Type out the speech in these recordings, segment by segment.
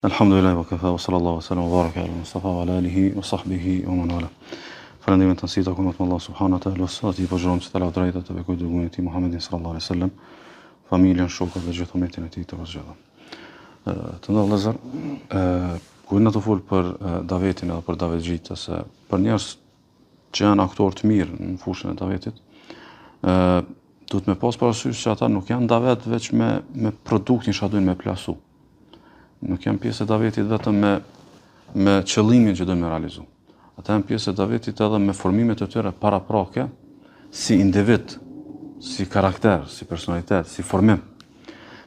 Alhamdulillah wa kafa wa sallallahu wa sallam wa baraka ala Mustafa wa ala alihi wa sahbihi wa man wala. Falendimet të nësita kunat me Allah subhanahu wa ta'ala, ati po gjëron që të lavë drejta të bekoj dërgumin e ti Muhammedin sallallahu alaihi sallam, familjen, shokët dhe gjithë umetin e ti të vazgjeda. Të ndodhë lezër, ku në të full për davetin edhe për davetgjit, se për njerës që janë aktor të mirë në fushën e davetit, duhet me pas parasysh që ata nuk janë davet veç me produktin që dojnë me plasu. Nuk janë pjesë e davetit vetëm me qëllimin që dojnë me realizu. Ata janë pjesë e davetit edhe me formimet e tyre paraprake, si individ, si karakter, si personalitet, si formim.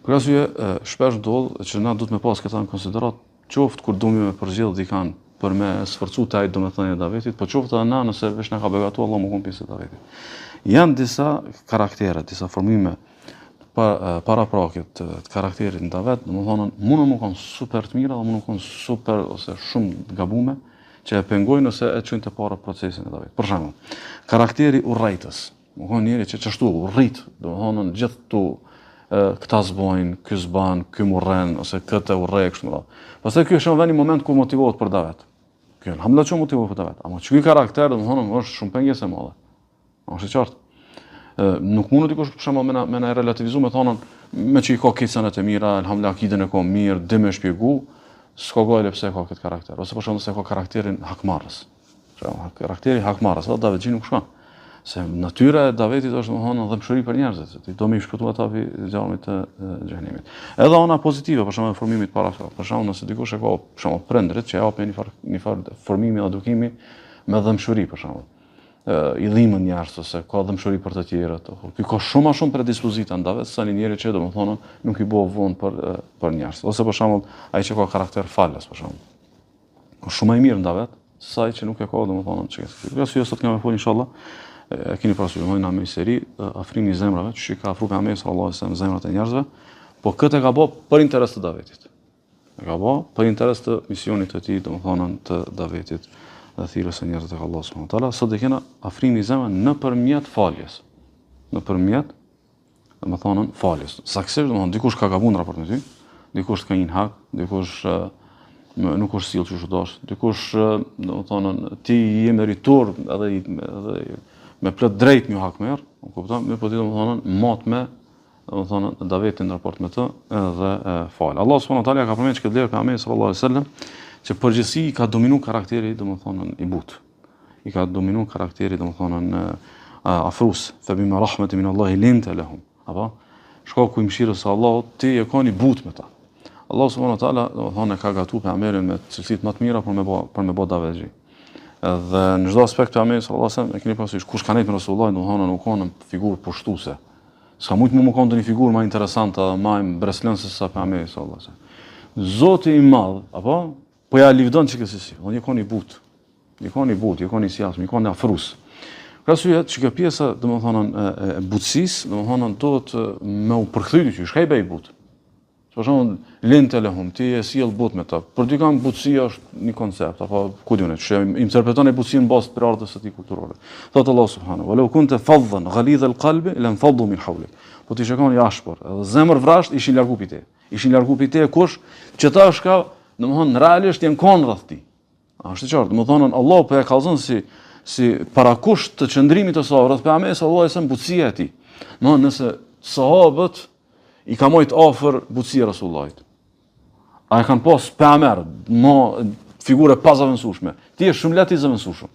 Për arsye, shpesh ndodh që na duhet me pas këta në konsiderat, qoftë kur duhemi me përgjithë dikan për me sforcu të ajtë domethënien e davetit, po qoftë edhe na nëse veç na ka begatu Allah më kon pjesë e davetit. Janë disa karaktere, disa formime paraprake të karakterit në davet, domethënë mund më kon super të mira dhe mund më kon super ose shumë gabume që e pengojnë ose e çojnë të para procesin e davetit. Për shembull, karakteri urrëtës. Më kon njëri që çashtu urrit, domethënë gjithë tu këta zbojnë, ky zban, ky murren ose këtë urrej kështu më radh. Pastaj ky është një moment ku motivohet për davet. Ky alhamdulillah që motivohet për davet. Ama ky karakter domethënë është shumë pengesë e madhe. Është e qartë. Nuk mundu dikush për shembull me na relativizu me thonën me që i ka kisanet e mira, alhamdulillah akiden e ka mirë, dhe me shpjegu, s'ka gojle pse ka këtë karakter, ose për shembull se ka karakterin hakmarrës. Karakteri hakmarrës, edhe davetxhi nuk shkon. Se natyra e davetit është domethënë dhëmshuri për njerëzit, se ti do me i shpëtu ata fi zjarmit të xhenemit. Edhe ona pozitive, për shembull formimit para, për shembull nëse dikush e ka për shembull prindrit që japin një farë formimi dhe edukimi me dhëmshuri për shembull. I dhimën njerëz ose ka dhëmshuri për të tjerët. Ky ka shumë predispozita në davet sa një njeri që domethënë nuk i bëu vonë për njerëz. Ose për shembull ai që ka karakter falës për shembull. Ka shumë më mirë në davet se ai që nuk e ka domethënë çka. Kjo sot kemë fol inshallah. E keni parasysh mëna me seri afrimi i zemrave, që ka afru Pejgamberi sallallahu alajhi wasallam zemrat e njerëzve, po këtë e ka bë për interes të davetit. E ka bë për interes të misionit të tij, domethënë të davetit dhe thirrjes së njerëzve tek Allah subhanahu wa taala. Sot do kena afrimi i zemrave nëpërmjet faljes. Nëpërmjet, domethënë faljes. Saktësisht domethënë dikush ka gabuar në raport me ty, dikush ka një hak, dikush nuk është sill çu dosh, dikush domethënë ti je meritor edhe me plot drejt një hak merr, e kupton? Me po ti domethënë mot me domethënë davetin në raport me të edhe fal. Allah subhanahu wa taala ka përmendur këtë vlerë Pejgamberi sallallahu alaihi wasallam që përgjithësi i ka dominu karakteri domethënë i butë. I ka dominu karakteri domethënë afrus, fa bima rahmatin min Allah linta lahum. Apo shkoku i mëshirës së Allahut ti e ka një butë me ta. Allah subhanahu wa taala domethënë ka gatuar Pejgamberin me cilësitë më të mira për me bë davetxhi. Dhe në çdo aspekt Pejgamberi sallallahu alaihi wasallam e keni parasysh kush ka nejt me Resulullah domethënë nuk ka në figurë pushtuese. S'ka mujt më ka ndonjë figurë më interesante dhe më mbreslënëse se sa Pejgamberi sallallahu alaihi wasallam. Zoti i madh, apo po ja livdon çka si. Unë ka një but. Një ka një sjellje, një ka një afrus. Krahasuhet që kjo pjesa domethënë e butësisë, domethënë duhet me u përkthyer që shkaj bëj but. Për shembull, lente lehum, ti e sjell but me ta. Për dy kanë butësia është një koncept, apo ku diunë, që interpreton e butësinë bazë për ardhës së tij kulturore. Thot Allah subhanahu wa law kunta faddan ghalidha alqalbi lam faddu min hawlik. Po ti shikon i ashpër, edhe zemër vrasht ishin largu pi te. Ishin largu pi te kush që ta është ka domethënë realisht janë kon rreth ti. Është e qartë, domethënë Allah po e kallzon si parakusht të qëndrimit të sahabëve rreth Pejgamberit sallallahu alajhi wasallam butësia e tij. Domethënë nëse sahabët i ka mojt afër butësia Rasulullahit. A e kanë pas Pejgamber, figure pa zavendësueshme. Ti je shumë lehtë i zavendësueshëm.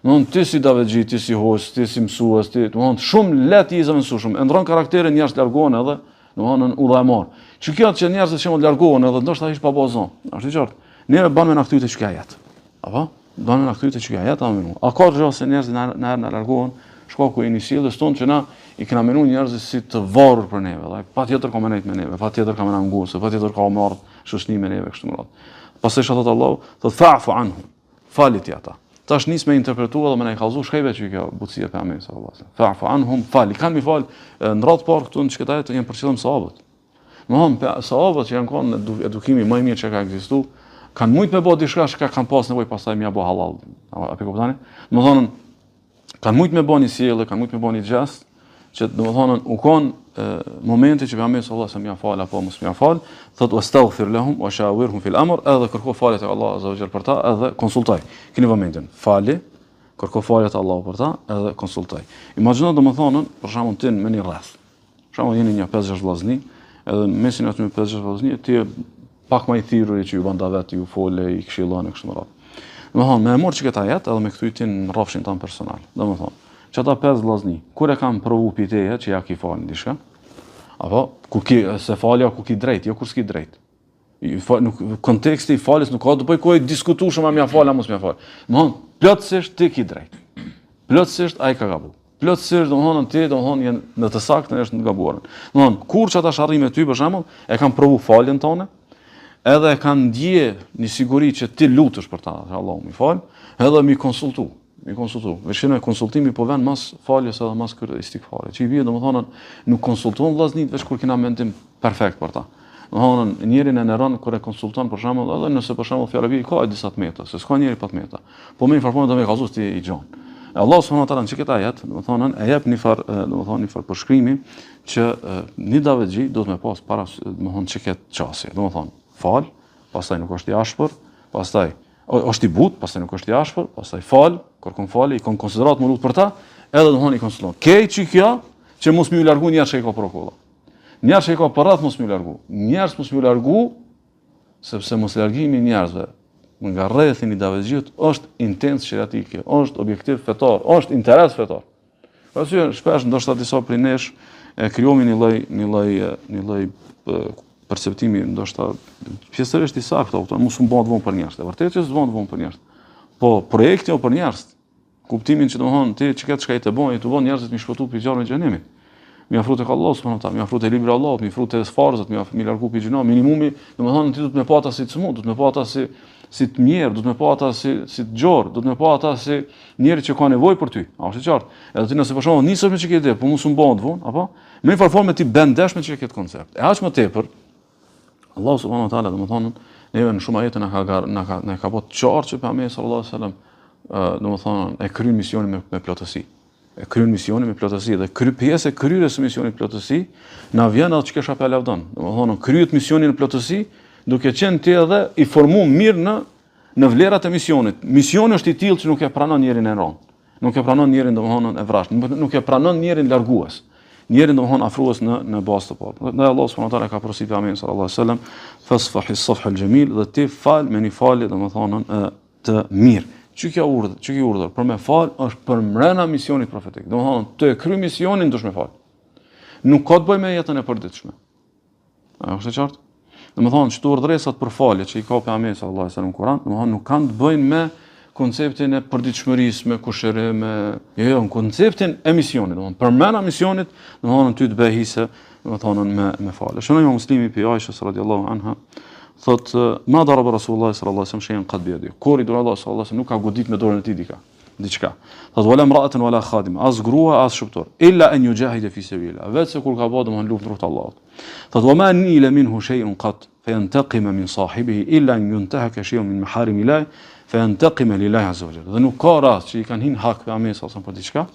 Domthon ti si davetxhi, ti si host, ti si mësues, ti domthon shumë lehtë i zavendësueshëm. E ndron karakterin njerëz largohen edhe domthon udhëmor. Që kjo që njerëzit që mund largohen edhe ndoshta hiç pa bazon. Është i qartë. Ne bën me na kthyet çka jet. Apo? Bën me na kthyet çka jet amë. A ka gjë se njerëzit na largohen, shkaku i një sjelljes tonë që na i kena menuar njerëzit si të varur për neve, dhe patjetër ka menet me neve, patjetër ka menuar ngusë, patjetër ka marrë shoqëni me neve kështu më radh. Pastaj thot Allahu, thot fa'fu anhum. Falit ata. Tash nis me interpretua dhe me na kallzu shkëve që kjo butësia e Pejgamberit sallallahu alajhi wasallam. Fa'fu anhum, fali. Kan mi fal në radh parë këtu në çka janë për qëllim sahabët. Domthon sahabët që janë kanë edukimi më i mirë që ka ekzistuar, kanë shumë me bë diçka që kanë pas nevojë pastaj më apo halal. Apo kuptoni? Domthon kanë shumë me bë një sjellje, kanë shumë me bë një gjest që domethënë u kon momenti që pejgamberi sallallahu alajhi wasallam ja fal apo mos ja fal, thot wastaghfir lahum wa shawirhum fil amr, edhe kërko falje te Allah azza wa jall për ta, edhe konsultoj. Keni momentin, fali, kërko falje te Allahu për ta, edhe konsultoj. Imagjino domethënë për shembull ti me një rreth. Për shembull jeni një 5-6 vllazëni, edhe mesin aty me 5-6 vllazëni, ti pak më i thirrur që ju bën davet, ju fole, i këshillon e kështu me radhë. Domethënë më mor çka jetë edhe me kthytin në rrafshin tan personal. Domethënë, çata 5 vllazëni, kur e kanë provu piteja që ja ki falin diçka, apo ku ki se falja ku ki drejt, jo kur s'ki drejt. Nuk konteksti i faljes nuk ka të bëj kohë diskutueshëm a më fal apo mos më fal. Domethënë, plotësisht ti ki drejt. Plotësisht ai ka gabu. Plotësisht domethënë ti domethënë janë në të saktën është të gabuar. Domethënë, kur çata sharrim me ty për shembull, e kanë provu faljen tonë, edhe e kanë ndje një siguri që ti lutesh për ta, Allahu më fal, edhe mi konsultu. Veçanë konsultimi po vjen mas faljes edhe mas istikfare. Çi vjen domethënë nuk konsulton vllazënit veç kur kena mendim perfekt për ta. Domethënë njërin e neron kur e konsulton për shembull, edhe nëse për shembull fjala ka disa të meta, se s'ka njëri pa të meta. Po më informon do më kallëzues ti i gjon. Allah subhanahu wa taala në çka ajet, domethënë e jep një far domethënë një far përshkrimi që një davetxhi do të më pas para domethënë çka çasje. Domethënë fal, pastaj nuk është i ashpër, pastaj është i butë, pastaj nuk është i ashpër, pastaj fal, kërkon falje, i kon konsiderat më lut për ta, edhe domethënë i konsulton. Kej çikja që mos më u largu njerëz që i ka prokolla. Njerëz që i ka për radh mos më u largu. Njerëz mos më u largu sepse mos largimi i njerëzve nga rrethin i davetxhit është intens shariatike, është objektiv fetar, është interes fetar. Pastaj shpesh ndoshta disa prej nesh e krijojmë një lloj perceptimi ndoshta pjesërisht i saktë, mos u bën vonë për njerëz. E vërtetë që s'bën vonë për njerëz. Po projekti o për njerëz. Kuptimin që domthon ti çka të bën, të bën njerëzit më shpëtu për zjarrin e xhenemit. Mi afru tek Allahu subhanahu wa taala, mi afru te libri i Allahut, mi afru te farzat, mi largu pi gjino, minimumi, domethënë ti do të më pata si të smut, do të më pata si të mirë, do të më pata si të gjor, do të më pata si njëri që ka nevojë për ty. A është e qartë? Edhe ti nëse për shembull nisesh me çike ide, po mos u bën vonë, apo me një formë ti bën dash me çike këtë koncept. E aq më tepër Allahu subhanahu wa taala domethënë neve në shumë ajete na ka bërë qartë që pejgamberi sallallahu alaihi wasallam domethënë e kryen misionin me plotësi. E kryen misionin me plotësi dhe pjesë e kryerjes së misionit plotësi na vjen atë që kisha pa lavdon. Domethënë kryet misionin në plotësi duke qenë ti edhe i formuar mirë në vlerat e misionit. Misioni është i tillë që nuk e pranon njërin e rënd. Nuk e pranon njërin domethënë e vrasht, nuk e pranon njërin largues. Njërin domethënë afrues në bazë të parë. Dhe Allah subhanahu wa taala ka porositur pejgamberin sallallahu alaihi wasallam fasfah as-safh al-jamil dhe ti fal me një falje domethënë të mirë. Çu kjo urdhër për me fal është për mbrëmja misionit profetik. Domethënë të e kry misionin dush me fal. Nuk ka të bëjë me jetën e përditshme. A është e qartë? Domethënë çto urdhëresat për falje që i ka pejgamberi sallallahu alajhi wasallam në Kur'an, domethënë nuk kanë të bëjnë me konceptin e përditshmërisë, me kushërim, jo, konceptin e misionit. Domethënë për mbrëmja misionit, domethënë ty të bëj hise, domethënë me falje. Shënoi Muslimi pi Aisha radhiyallahu anha thot ma daraba Rasulullah sallallahu alaihi wasallam shay'an qad bi yadi. Kur i sallallahu alaihi wasallam nuk ka godit me dorën e tij diçka. Thot wala imra'atan wala khadim, as grua as shëptor, illa an yujahida fi sabilillah. Vetë kur ka bëu domthon luftë rrugt Allahut. Thot wama nila minhu shay'un qat fayantaqima min sahibihi illa an yuntahaka shay'un min maharimillah fayantaqima lillahi azza wa jalla. Dhe nuk ka rast që i kanë hin hak pejgamberit sallallahu alaihi wasallam për diçka.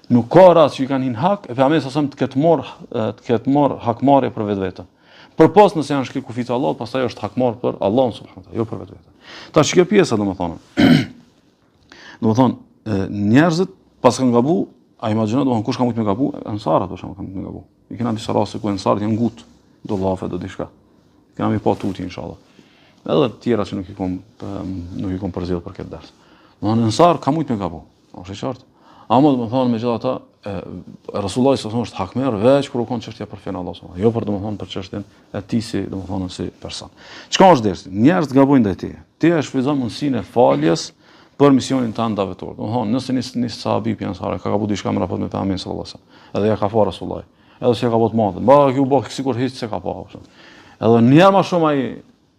Nuk ka rast që i kanë hin hak pejgamberit sallallahu alaihi wasallam të ketë marr hakmarrje për vetvete. Përpos nëse janë shkil kufit të Allahut, pastaj është hakmarr për Allahun subhanahu wa taala, jo për vetvete. Tash kjo pjesa domethënë. Domethënë njerëzit pas kanë gabu, a imagjino domethënë kush ka mujt me gabu? Ansarët për shembull kanë me gabu. I kanë disa raste ku ansarët janë gut, do llafe do diçka. Kemë mi pa tuti inshallah. Edhe të tjera që nuk i kom përzier për këtë ders. Domethënë ansar ka mujt me gabu. Është e qartë. Ama domethënë megjithatë Rasulullah sallallahu alaihi wasallam është hakmer veç kur u kon çështja për fen Allah subhanahu. Jo për domethënë për çështjen e tij si domethënë si person. Çka është dersi? Njerëz gabojnë ndaj tij. Ti e shfryzon mundësinë e faljes për misionin tënd davetor. Domethënë nëse nis sahabi pjesëmarrë ka gabu diçka me raport me pejgamberin sallallahu alaihi wasallam. Edhe ja ka fa Rasulullah. Edhe se ka botë madhe. Ba kjo bë sikur hiç se ka pa. Edhe një herë më shumë ai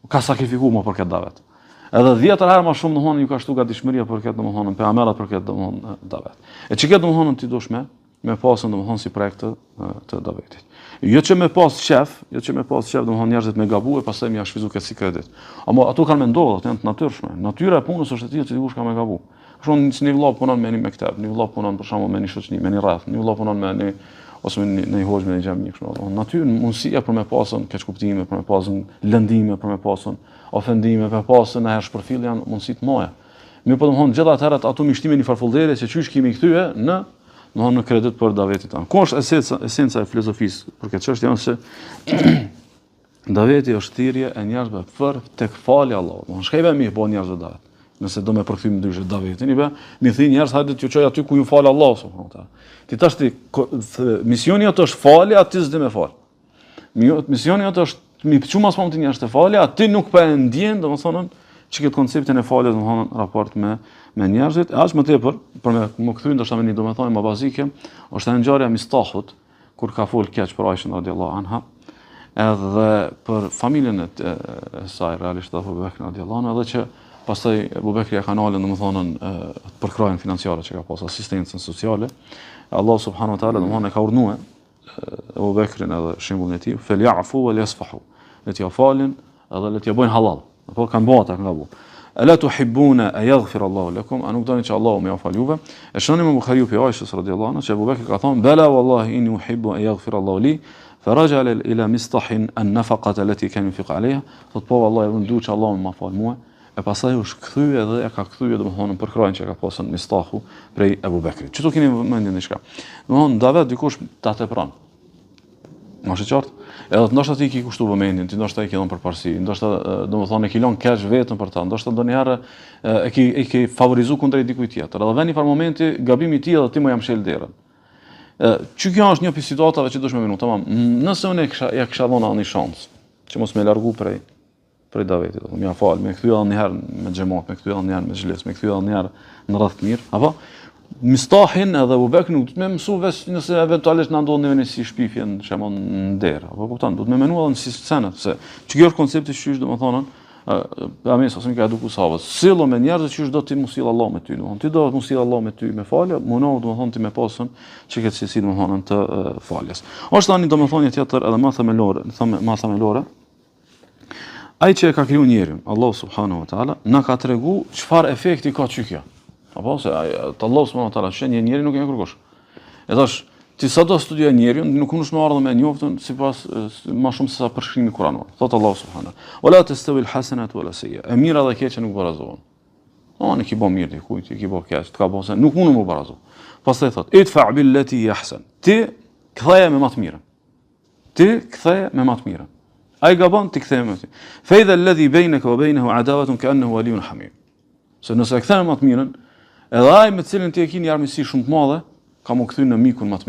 ka sakrifikuar më për këtë davet. Edhe 10 herë më shumë domethënë ju ka shtuar gatishmëria për këtë domethënë pejgamberat për këtë domethënë davet. E çka domethënë ti dush me pasën domethënë si projekt të davetit. Jo që me pas shef domethënë njerëzit me gabu e pastaj më shfizu këtë si kredit. Ama ato kanë menduar, ato janë të natyrshme. Natyra e punës është e tillë që dikush ka me gabu. Për shembull, një vëllai punon me një mekteb, një vëllai punon për shembull me një shoqëni, me një rreth, një vëllai punon me një ose në një hoxhë në xhami kështu. Natyrë mundësia për me pasën keqkuptime, për me pasën lëndime, për me pasën ofendime, për pasën e shpërfill janë mundësi të mëdha. Mirë po domthon gjithë atëherë ato mishtime një farfullëdere se çysh kemi kthye në kredit për davetit tanë. Ku është esenca e filozofisë për këtë çështje janë se daveti është thirrje e njerëzve për tek falja e Allahut. Domthon shkëve mi po njerëzve davet. Nëse do me përkthym ndryshe davetin, mi thënë njerëz hajde t'ju çoj aty ku ju fal Allahu subhanahu wa taala. Ti tash misioni atë është falja, aty s'do me fal. Misioni atë është mi çu mas pamti njerëz të falja, aty nuk po e ndjen, domethënë çka konceptin e faljes domethënë raport me njerëzit, as më tepër për me kthy ndoshta me një domethënë më bazike, është ngjarja e Mistahut kur ka fol keq për Aishën radhiyallahu anha, edhe për familjen e saj realisht Abu Bekr radhiyallahu anhu, edhe që pastaj Abu Bekri ka kanalin domethënë për krajën financiare që ka pas asistencën sociale. Allah subhanahu wa taala domethënë ka urdhnuar Abu Bekrin edhe shembullin e tij, "Falyafu wa yasfahu." Le t'ja falin edhe le t'ja bëjnë halal. Apo kanë bërë ata kanë gabu. "Ala tuhibbuna an yaghfira Allahu lakum?" A nuk doni që Allahu më afal juve? E shoni me Buhariu pe Aishës radhiyallahu anha, që Abu Bekri ka thonë, "Bala wallahi inni uhibbu an yaghfira Allahu li." فرجع إلى مصطح النفقة التي كان ينفق عليها. Thot po vallahi unë dua që Allahu më afal mua. E pastaj u shkthye edhe e ka kthyer domethënë për krajën që ka pasur Mistahu prej Abu Bekrit. Çto keni mendjen diçka? Domethënë davet dikush ta tepron. Mos e qartë. Edhe ndoshta ti ke kushtuar vëmendjen, ti ndoshta e ke dhënë përparësi, ndoshta domethënë e ke lënë keq vetëm për ta, ndoshta ndonjëherë e ke favorizuar kundrejt dikujt tjetër. Edhe vjen një farë momenti gabimi i tij edhe ti më jam shel derën. Që kjo është një pjesë situatave që duhet më menu, tamam. Nëse unë ja kisha dhënë një shans, që mos më largu prej davetit, do të më fal, më kthye edhe një herë me xhamat, më kthye edhe një herë me xhles, më kthye edhe një herë në rreth të mirë, apo Mistahin edhe Abu Bekri nuk do të më mësu vesh nëse eventualisht na ndodh në si shpifje në shembull në derë, apo kupton, do të më menua edhe në si scenat, se kjo është koncepti qysh domethënë Amin sa ka eduku sahabët. Sillo me njerëz që do ti mos sill Allah me ty, domethënë ti do të mos sill Allah me ty me falje, mundo domethënë ti me pasën që këtë si domethënë të faljes. Është tani domethënë tjetër edhe më themelore, ai që ka kriju njeriu, Allah subhanahu wa taala, na ka tregu çfarë efekti ka kjo. Apo se Allah subhanahu wa taala shenjë njeriu nuk e kërkosh. E thash ti sa do studioj njeriu, nuk mundesh më ardhmë me njoftën sipas më shumë se sa përshkrimi kuranor. Thot Allah subhanahu. Wala tastawi alhasanatu wala sayyi'a. E mira dhe keqja nuk barazohen. Oni ki bën mirë dikujt, ki bën keq, ka bën se nuk mundem më barazo. Pastaj thot idfa billati yahsan. Ti ktheje me më të mirën. Ti ktheje me më të mirën. Ai gabon ti ktheje me ty. Fa idha alladhi baynaka wa baynahu adawatun ka'annahu waliyyun hamim. Se nëse ktheje me më të mirën, edhe ai me cilën ti e keni armiqësi shumë të madhe, ka më kthy në mikun më të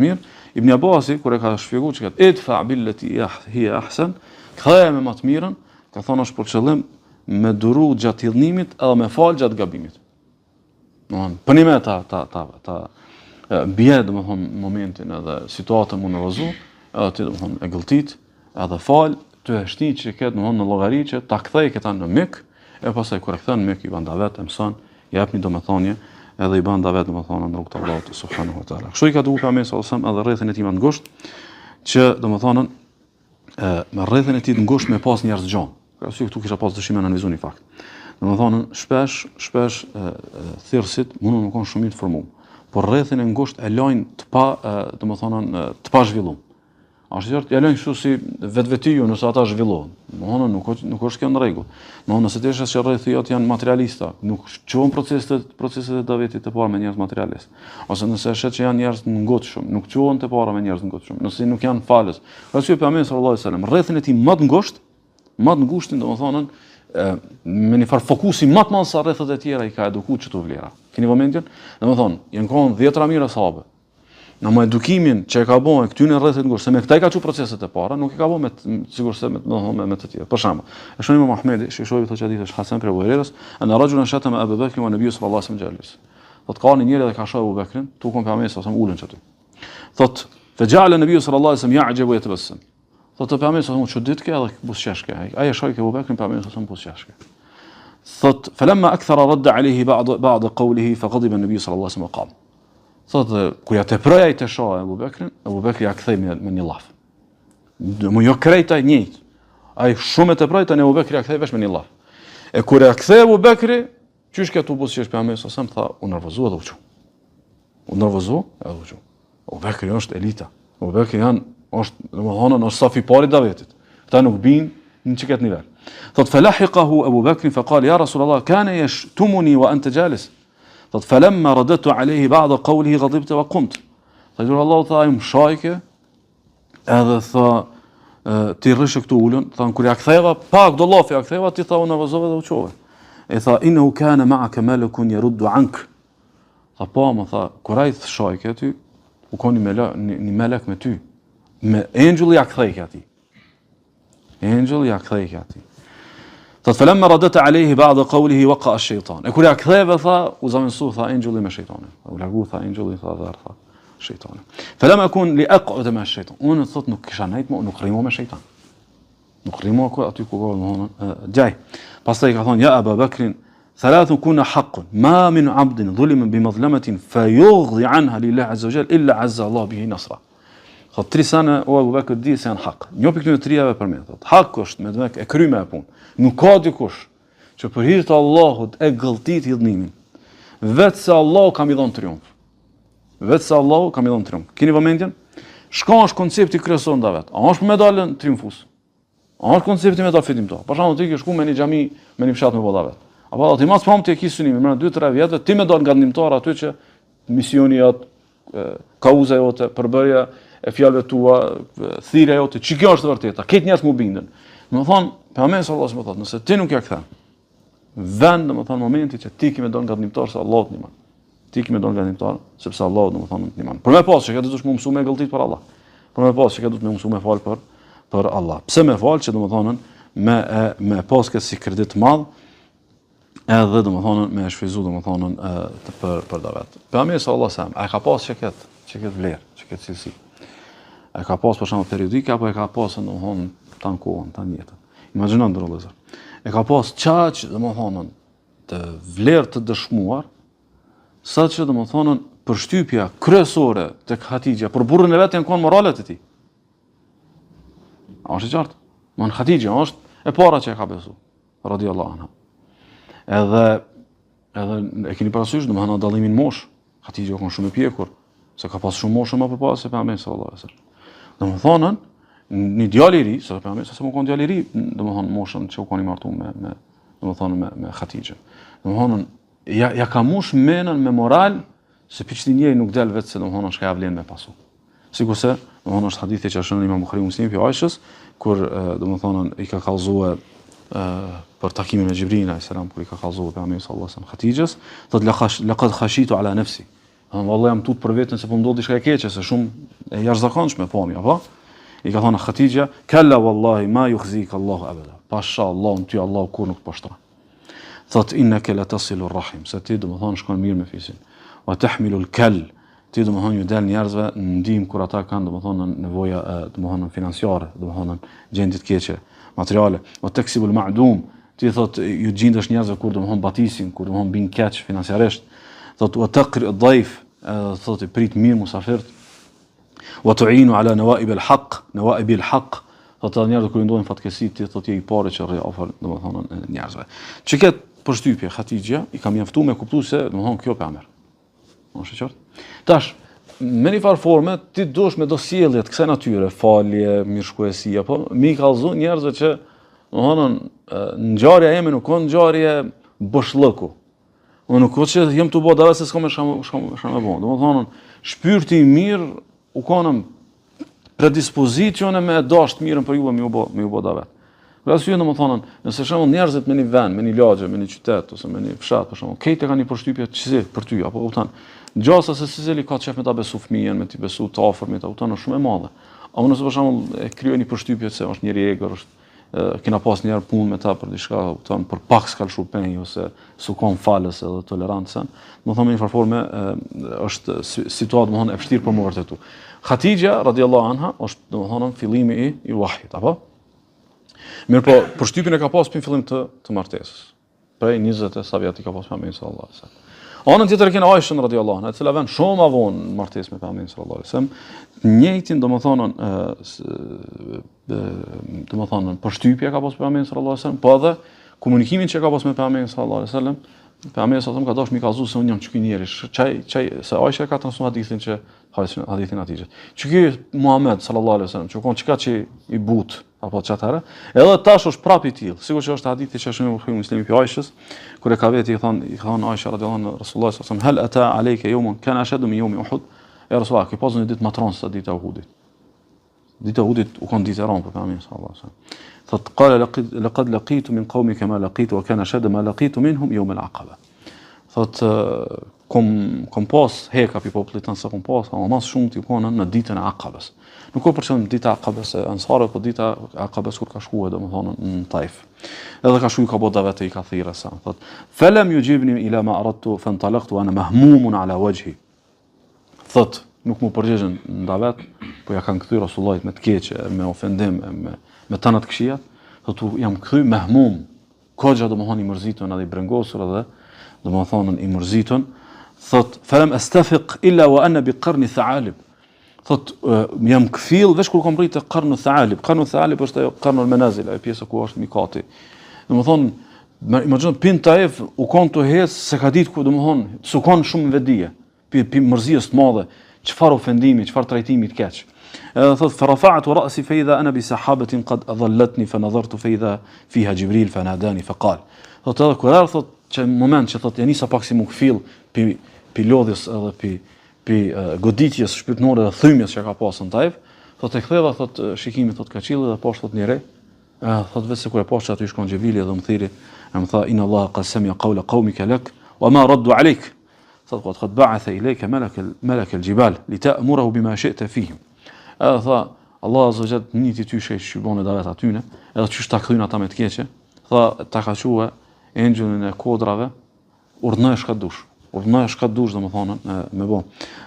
mirë. Ibn Abbasi kur e ka shpjeguar çka idfa billati hiya ahsan, ktheje me më të mirën, ka thonë është për qëllim me duru gjatë hidhnimit edhe me fal gjatë gabimit. Domthon, punime ta bie domthon momentin edhe situatën mund të rrezu, edhe ti domthon e gëlltit, edhe fal, ty e shtin që ket domthon në llogari që ta kthej këta në mik, e pastaj kur e kthen në mik i bën davet, e mëson, japni domethënie edhe i bën davet domethënë në rrugt të Allahut subhanahu wa taala. Kështu i ka dukur Pejgamberi sallallahu alajhi wasallam edhe rrethin e tij më të ngushtë që domethënë me rrethin e tij të ngushtë me pas njerëz gjon. Ka sy këtu kisha pas dëshim të analizoj një fakt. Domethënë shpesh thirrësit mundun të kenë shumë të formuar, por rrethin e ngushtë e lajnë domethënë të pa zhvilluar. Është qartë, ja lënë kështu si vetvetiu nëse ata zhvillohen. Domethënë nuk është kjo në rregull. Domethënë nëse ti që rrethi jot janë materialista, nuk çon proceset e davetit të parë me njerëz materialist. Ose nëse është që janë njerëz të ngutshëm, nuk çon të para me njerëz të ngutshëm. Nëse nuk janë falës. Ka Pejgamberi sallallahu alajhi wasallam, rrethin e tij më të ngushtë, domethënë me një farë fokusi më të madh sa rrethet e tjera i ka edukuar çto vlera. Keni vëmendjen? Domethënë, janë kohën 10 mijëra sahabe. Në më edukimin që e ka bën këty në rrethet ngushtë, se me këta i ka çu proceset e para, nuk e ka bën me sigurisht me të tjerë. Për shembull, e shohim Muhamedi, shohim thotë hadith është Hasan për Abu Hurajras, ana rajulan shatama Abu Bakr wa Nabi sallallahu alaihi wasallam jalis. Thotë ka një njeri dhe ka shohë Abu Bakrin, tu kon Pejgamberi sallallahu alaihi wasallam ulën aty. Thotë faja'ala Nabi sallallahu alaihi wasallam ya'jabu yatabassam. Thotë Pejgamberi sallallahu alaihi wasallam çuditke edhe buzëqeshke. Ai e shohë Abu Bakrin Pejgamberi sallallahu alaihi wasallam buzëqeshke. Thotë falamma akthara radda alayhi ba'd qawlihi faqadiba an-nabi sallallahu alaihi wasallam qam. Thotë kur ja teproja i të shohë Abu Bekri ja kthej me një llaf. Mo jo krejta e njëjtë. Ai shumë e teproi tani Abu Bekri ja kthej vesh me një llaf. E kur ja kthej Abu Bekri, çysh këtu buzëqesh Pejgamberi sallallahu alaihi wasallam tha u nervozu edhe u çu. Abu Bekri është elita. Abu Bekri është safi pari davetit. Këta nuk bin në çiket nivel. Thot falahiqahu Abu Bekri faqal ya Rasulullah kana yashtumuni wa anta jalis. Thot falamma radatu alayhi ba'da qawlihi ghadibta wa qumt. Thot Allah tha im shajke edhe tha ti rrishe këtu ulën, tha kur ja ktheva pak do llofi ja ktheva ti tha unë vazhdova dhe u çove. E tha innahu kana ma'aka malakun yaruddu ank. Tha po më tha kur ai shajke aty u koni një melek me ty. Me engjulli ja kthej ati. Engjulli ja kthej ati. Thot falamma radata alayhi ba'da qawlihi waqa ash-shaytan. E kur ja ktheva tha u zamensu tha engjulli me shejtanin. U largu tha engjulli tha dha shejtanin. Falam akun li aq'ud ma ash-shaytan. Unë thot nuk kisha nejt më nuk rrimo me shejtan. Nuk rrimo aty ku domthon gjaj. Pastaj ka thonë ja Abu Bekrin ثلاث كنا حق ما من عبد ظلم بمظلمة فيغضي عنها لله عز وجل إلا عز الله به نصره. Thot 3 sana o Abu Bekr di se janë hak. Një pikë në 3-ave për me thot. Hak është me dëmek e kryme e punë. Nuk ka dikush që për hir të Allahut e gëlltit hidhnimin. Vetë se Allahu ka mi dhënë triumf. Vetë se Allahu ka mi dhënë triumf. Keni vëmendjen? Shka është koncepti kryesor nda vet. A është për medalën triumfues? A është koncepti medalë fitimtar? Për shembull ti ke shku me një xhami me një fshat me bolla vet. Apo ti mas pam ti e ke synimin, më 2-3 vjet ti më dal nga ndihmtar aty që misioni jot, kauza jote, përbërja e fjalëve tua, thirrja jote, ç'i kjo është e vërteta. Këtë njerëz më bindën. Do të thonë, pejgamberi sallallahu alajhi wasallam thotë, nëse ti nuk ja kthen, vend do të thonë momenti që ti kimë dal nga ndihmtar se Allahu të ndihmon. Ti kimë dal nga ndihmtar sepse Allahu do të thonë të ndihmon. Për më pas që do të më mësoj me gëlltit për Allah. Për më pas që do të më mësoj me fal për Allah. Pse më fal që do të thonë me pas këtë si kredit të madh edhe do të thonë me shfryzu do të thonë për davet. Pejgamberi sallallahu alajhi wasallam ai ka pas çka vlerë, çka cilësi. Ai ka pas për shembull periodike apo e ka pas do të thonë tan kohën, tan jetën. Imagjino ndërlozë. E ka pas çaq do të thonë të vlerë të dëshmuar, saqë do të thonë përshtypja kryesore tek Hatixha për burrin e vet janë kon moralet e tij. A është qartë? Man Hatixha është e para që e ka besu, radhiyallahu anha. Edhe e keni parasysh domethënë dallimin mosh. Hatixha ka shumë e pjekur, se ka pas shumë moshë më përpara se pejgamberi sallallahu alajhi wasallam. Domethënë një djalë i ri, se pejgamberi sa më kon djalë i ri, domethënë moshën që u kanë martuar me Hatixha. Domethënë ja ka mush menën me moral se piçtinieri nuk del vetë se domethënë shka ja vlen me pasu. Sikurse domethënë është hadithi që shënon Imam Buhariu Muslimi pi Aishës kur domethënë i ka kallzuar për takimin me Xhibrin alayhis salam kur i ka kallzuar pejgamberi sallallahu alajhi wasallam Hatixhës, thotë laqad khashitu ala nafsi. Vallahi jam tut për veten se po ndodh diçka e keqe, se shumë e jashtëzakonshme pamja, apo? I ka thonë Hatixha, "Kalla wallahi ma yukhzika Allahu abada." Pasha Allahu ty Allahu kur nuk po shtron. Thot innaka la tasilu ar-rahim, se ti do të thonë shkon mirë me fisin. Wa tahmilu al-kal, ti do të thonë ju dal njerëzve ndihmë kur ata kanë do të thonë nevoja do të thonë financiare, do të thonë gjendje të keqe, materiale. Wa taksibu al-ma'dum, ti thot ju gjendesh njerëzve kur do të thonë batisin, kur do të thonë bin keq financiarisht. Thot wa taqri ad-dayf, thot i prit mirë musafirt. Wa tu'inu ala nawa'ib al-haq, nawa'ib al-haq. Thot ata njerëz kur ndodhin fatkeqësi, ti thot je i parë që rri afër do të thonë njerëzve. Çiket përshtypje Hatixha i kam mjaftuar me kuptues se do të thonë kjo pejgamber. Është qartë? Tash me një farë forme ti dush me do sjellje të kësaj natyre, falje, mirëshkuesi apo mi kallzu njerëzve që do thonë ngjarja ime nuk ka ngjarje boshllëku. Unë nuk që jem të bëda se s'kam me bon. Do të thonë shpyrti i mirë u kanë predispozicione me dashur mirën për juve me u bë davet. Për arsye do të thonë, nëse shembull njerëzit me një vend, me një lagje, me një qytet ose me një fshat për shembull, këto kanë një përshtypje çse për ty apo kupton. Gjasa se secili ka çef me ta besu fëmijën, me ti besu të afër, me ta kupton është shumë e madhe. A unë për shembull e krijoj një përshtypje se është njëri egër, është kena pas një herë punë me ta për diçka, kupton, për pak s'ka lshu penj ose s'u kon falës edhe tolerancën. Do thonë në një formë është situatë domthonë e vështirë për më vërtetu. Hatixha radhiyallahu anha është domthonë fillimi i wahit, apo? Mirë po, përshtypjen e ka pas për fillim të martesës. Prej 20 sa vjet i ka pas pejgamberi sallallahu alajhi wasallam. Anën tjetër kena Aishën radhiyallahu anha, e cila vën shumë më vonë në martesë me pejgamberin sallallahu alajhi wasallam. Njëjtin domethënë përshtypja ka pas pejgamberi sallallahu alajhi wasallam, po edhe komunikimin që ka pas me pejgamberin sallallahu alajhi wasallam, Pejgamberi sa ka dashur mi kallëzu se unë jam çky njeri. Çaj se Aisha ka transmetuar hadithin që hadithin atij. Çky Muhammed sallallahu alaihi wasallam, çka çka që i but apo çatare. Edhe tash është prapë i tillë. Sigurisht që është hadithi që shumë i Muslimi pi Aishës, kur e ka vetë i thon Aisha radhiyallahu anha Rasulullah sallallahu alaihi wasallam, "Hal ata alayka yawmun kana ashaddu min yawmi Uhud?" Ja Rasulullah, që pasën ditë më tron se dita e Uhudit. Dita e Uhudit u kon ditë rënd për pejgamberin sallallahu alaihi wasallam. Thot qala laqad laqitu min qawmika ma laqitu wa kana ashaddu ma laqitu minhum yawm al-aqaba. Thot kom pas heka pi popullit tan sa kom pas, ama më shumë ti konën në ditën e Aqabës. Nuk ka përshëm dita e Aqabës e Ansarëve, po dita e Aqabës kur ka shkuar domethënë në Taif. Edhe ka shkuar ka bota vetë i ka thirrë sa. Thot falam yujibni ila ma aradtu fantalaqtu wa ana mahmumun ala wajhi. Thot nuk më përgjigjen ndavet, po ja kanë kthyr Rasulullahit me të keq, me ofendim, me tanat këshijat. Thot jam kthy mahmum, koxha domethënë i mërzitur edhe i brengosur edhe domethënë i mërzitur. Thot falam astafiq illa wa ana bi qarni tha'alib. Thot jam kfill veç kur kom rrit te qarnu tha'alib. Qarnu tha'alib është ajo qarnu al-manazil, ajo pjesa ku është mikati. Domethënë imagjino pin Taif u kon të hes se ka ditë ku domethënë su kon shumë vedije. Pi mërzies të madhe, çfarë ofendimi, çfarë trajtimi të keq. Edhe thot farafa'tu ra'si fa idha ana bi sahabatin qad adhallatni fa nadhartu fa idha fiha Jibril fa nadani fa qal. Thot edhe kur ardh thot që në moment që thot ja nisa pak si më kfill pi lodhjes edhe pi goditjes shpirtërore dhe thymjes që ka pasur në Taif, thot e ktheva thot shikimi thot ka qielli dhe poshtë thot njëre. Thot vetë se kur e poshtë aty shkon Xhevili dhe më thiri, më tha inna Allah qad sami'a qawla qawmika lak wa ma raddu alayk. Thot qad ba'atha ilayka malak al-jibal lita'murahu bima shi'ta fihim. Tha Allah azza wa jalla niti ty shqybon davet atyne, edhe çu ta kthyn ata me të keqe. Tha ta ka thua engjëllin e kodrave, urdhnoi shkat dush domethënë me bë.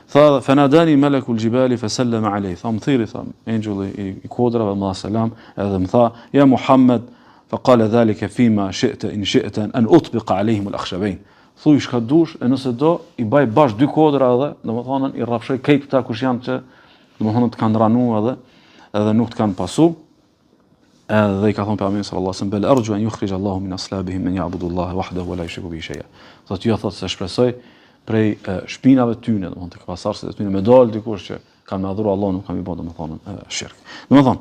Tha fanadani malakul jibali fasallama alayhi. Tha më thiri tha engjëlli i kodrave me selam edhe më tha ja Muhammed faqala dhalika fima shi'ta in shi'ta an utbiqa alayhim al-akhshabayn. Thuaj shkat dush e nëse do i baj bash dy kodra edhe domethënë i rrafshoj këto ta kush janë që domethënë të kanë ranuar edhe nuk të kanë pasu. Edhe i ka thonë pejgamberi sallallahu alaihi wasallam bel arju an yukhrij Allahu min aslabihim man ya'budu Allah wahdahu wa la yushriku bihi shay'a. Thotë jo thotë se shpresoj prej shpinave tyne, domethënë të pasardhësit e tyne me dal dikush që kanë madhuru Allah nuk kanë i bën domethënë shirk. Domethënë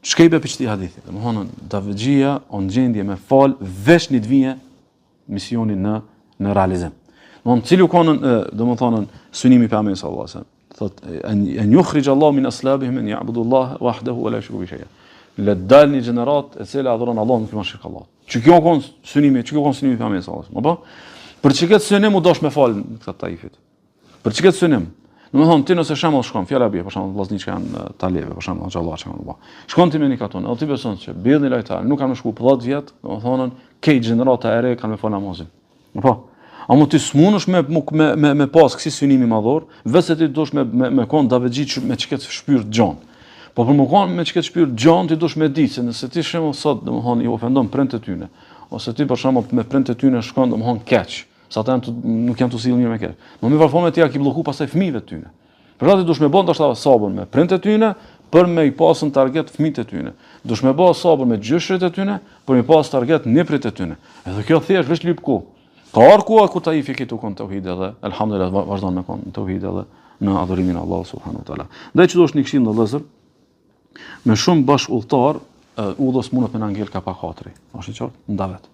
shkëjbe për çti hadithi. Domethënë Davidxhia on gjendje me fal veç një të vije misionin në realizim. Domethënë cili u konën domethënë synimi i pejgamberit sallallahu alaihi wasallam. Thot an yukhrij Allah min aslabihim an ya'budu Allah wahdahu wa la yushriku bihi shay'a. Le dal një gjenerat e cila adhuron Allah nuk i bën shirk Allah. Çu kjo kon synimi pejgamberit sallallahu alaihi wasallam. Apo për çiket synim u dosh me fal këtë Taifit. Për çiket synim. Domethënë ti nëse shembull shkon fjala bie, për shembull vllazniç që janë talebe, për shembull xhallah që kanë bë. Shkon ti me një katon, edhe ti beson se billni lajtar nuk kanë shku 10 vjet, domethënë ke gjenerata e re kanë me fal namazin. Apo Amo ti smunësh me pas kësi synimi madhor, vetë ti dush me kon Davidxhi me çket shpirt gjon. Po për më kon me çket shpirt gjon ti dush me ditë se nëse ti shembull sot domethënë i ofendon prindët e tyne, ose ti për shembull me prindët e tyne shkon domethënë keq, sa ata nuk janë të sill mirë me keq. Më mirë varfon me ti ja ki blloku pastaj fëmijët e tyne. Për atë dush me bën ndoshta sabër me prindët e tyne për me i pasën target fëmijët e tyne. Dush me bë sabër me gjyshrit e tyne për me pas target niprit e tyne. Edhe kjo thjesht veç lyp ku. Ka arkuar ku Taifi këtu kon tauhid edhe elhamdulillah vazhdon me kon tauhid edhe në adhurimin e Allahut subhanahu wa taala. Ndaj çdo është një këshill ndëllëzër me shumë bash udhëtar, udhës mundet me na ngel ka pak hatri. Është i qartë ndavet.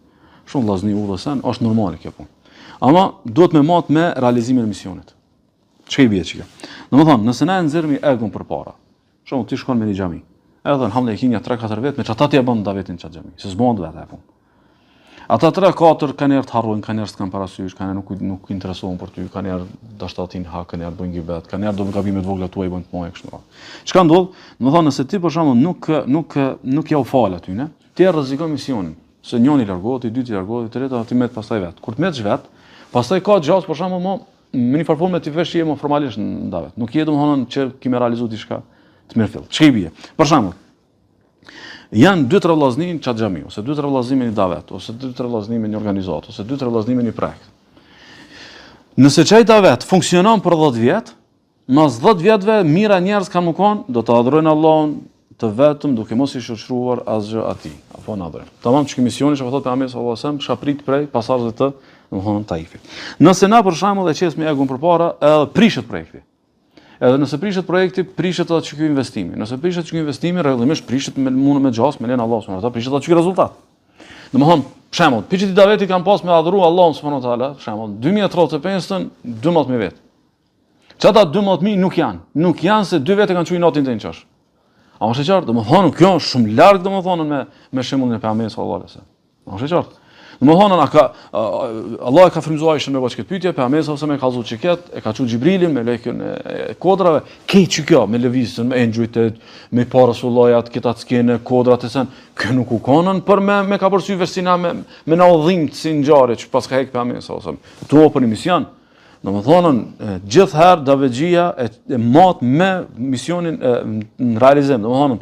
Shumë vllazni udhësan, është normale kjo punë. Ama duhet me mat me realizimin e misionit. Ç'ka i bie çka? Domethënë, nëse na e nxjerrmi egun përpara. Shumë ti shkon me një xhami. Edhe elhamdulillah kinja 3-4 vjet me çata ti e bën davetin çat xhami. Se s'bën vetë apo. Ata 3-4 kanë herë të harrojnë, kanë herë të kanë parasysh, kanë nuk interesohen për ty, kanë herë dashtatin ha, kanë herë bën gibet, kanë herë do gabime të vogla tuaj bën të mëoja kështu. Çka ndodh? Domethënë nëse ti për shembull nuk ja u fal aty, ne? Ti rrezikon misionin. Se njëri largohet, i dyti largohet, i treta ti met pastaj vet. Kur të metsh vet, pastaj ka gjatë për shembull me një farformë ti vesh je më formalisht ndavet. Nuk je domethënë që kimë realizu diçka të mirë fill. Ç'ka i bie? Për shembull janë 2-3 vllazni në çat xhami, ose 2-3 vllazni me një davet, ose 2-3 vllazni me një organizatë, ose 2-3 vllazni me një projekt. Nëse çaj davet funksionon për 10 vjet, mas 10 vjetëve mira njerëz kanë më kon, do të adhurojnë Allahun, të vetëm duke mos i shoqëruar asgjë atij, apo në adhurim. Tamam, çka misioni që thotë pejgamberi sallallahu alajhi wasallam, shaprit prej pasardhëve të domthonë Taifit. Nëse na për shembull e qes me egun përpara, edhe prishet projekti. Edhe nëse prishet projekti, prishet atë që ky investimi. Nëse prishet ky investimi, rregullimisht prishet mund me gjas, me len Allah subhanahu wa taala, prishet atë ky rezultat. Domthonë, për shembull, piçet i daveti kanë pas me adhuru Allahun subhanahu wa taala, për shembull, 2035-ën 12000 vet. Çata 12000 nuk janë se 2 vete kanë çuar natin të nçosh. A është e qartë? Domthonë, kjo është shumë larg domthonë me shembullin e pejgamberit sallallahu alajhi wasallam. A është e qartë? Domthonë, Allah e ka frymzuar ishën me këtë pyetje, pejgamberi sallallahu alajhi wasallam e ka thënë çiket, e ka thënë Xhibrilin me lekën e kodrave, këtë kjo me lëvizjen, me enjujt, me parasullojat, këta skene, kodrat e sen, kë nuk u konën për me ka përsy vesina me na udhim si ngjarje që pas ka hek pejgamberi sallallahu alajhi wasallam. Tu për mision. Domthonë, gjithherë davexhia e mat me misionin në realizim. Domthonë,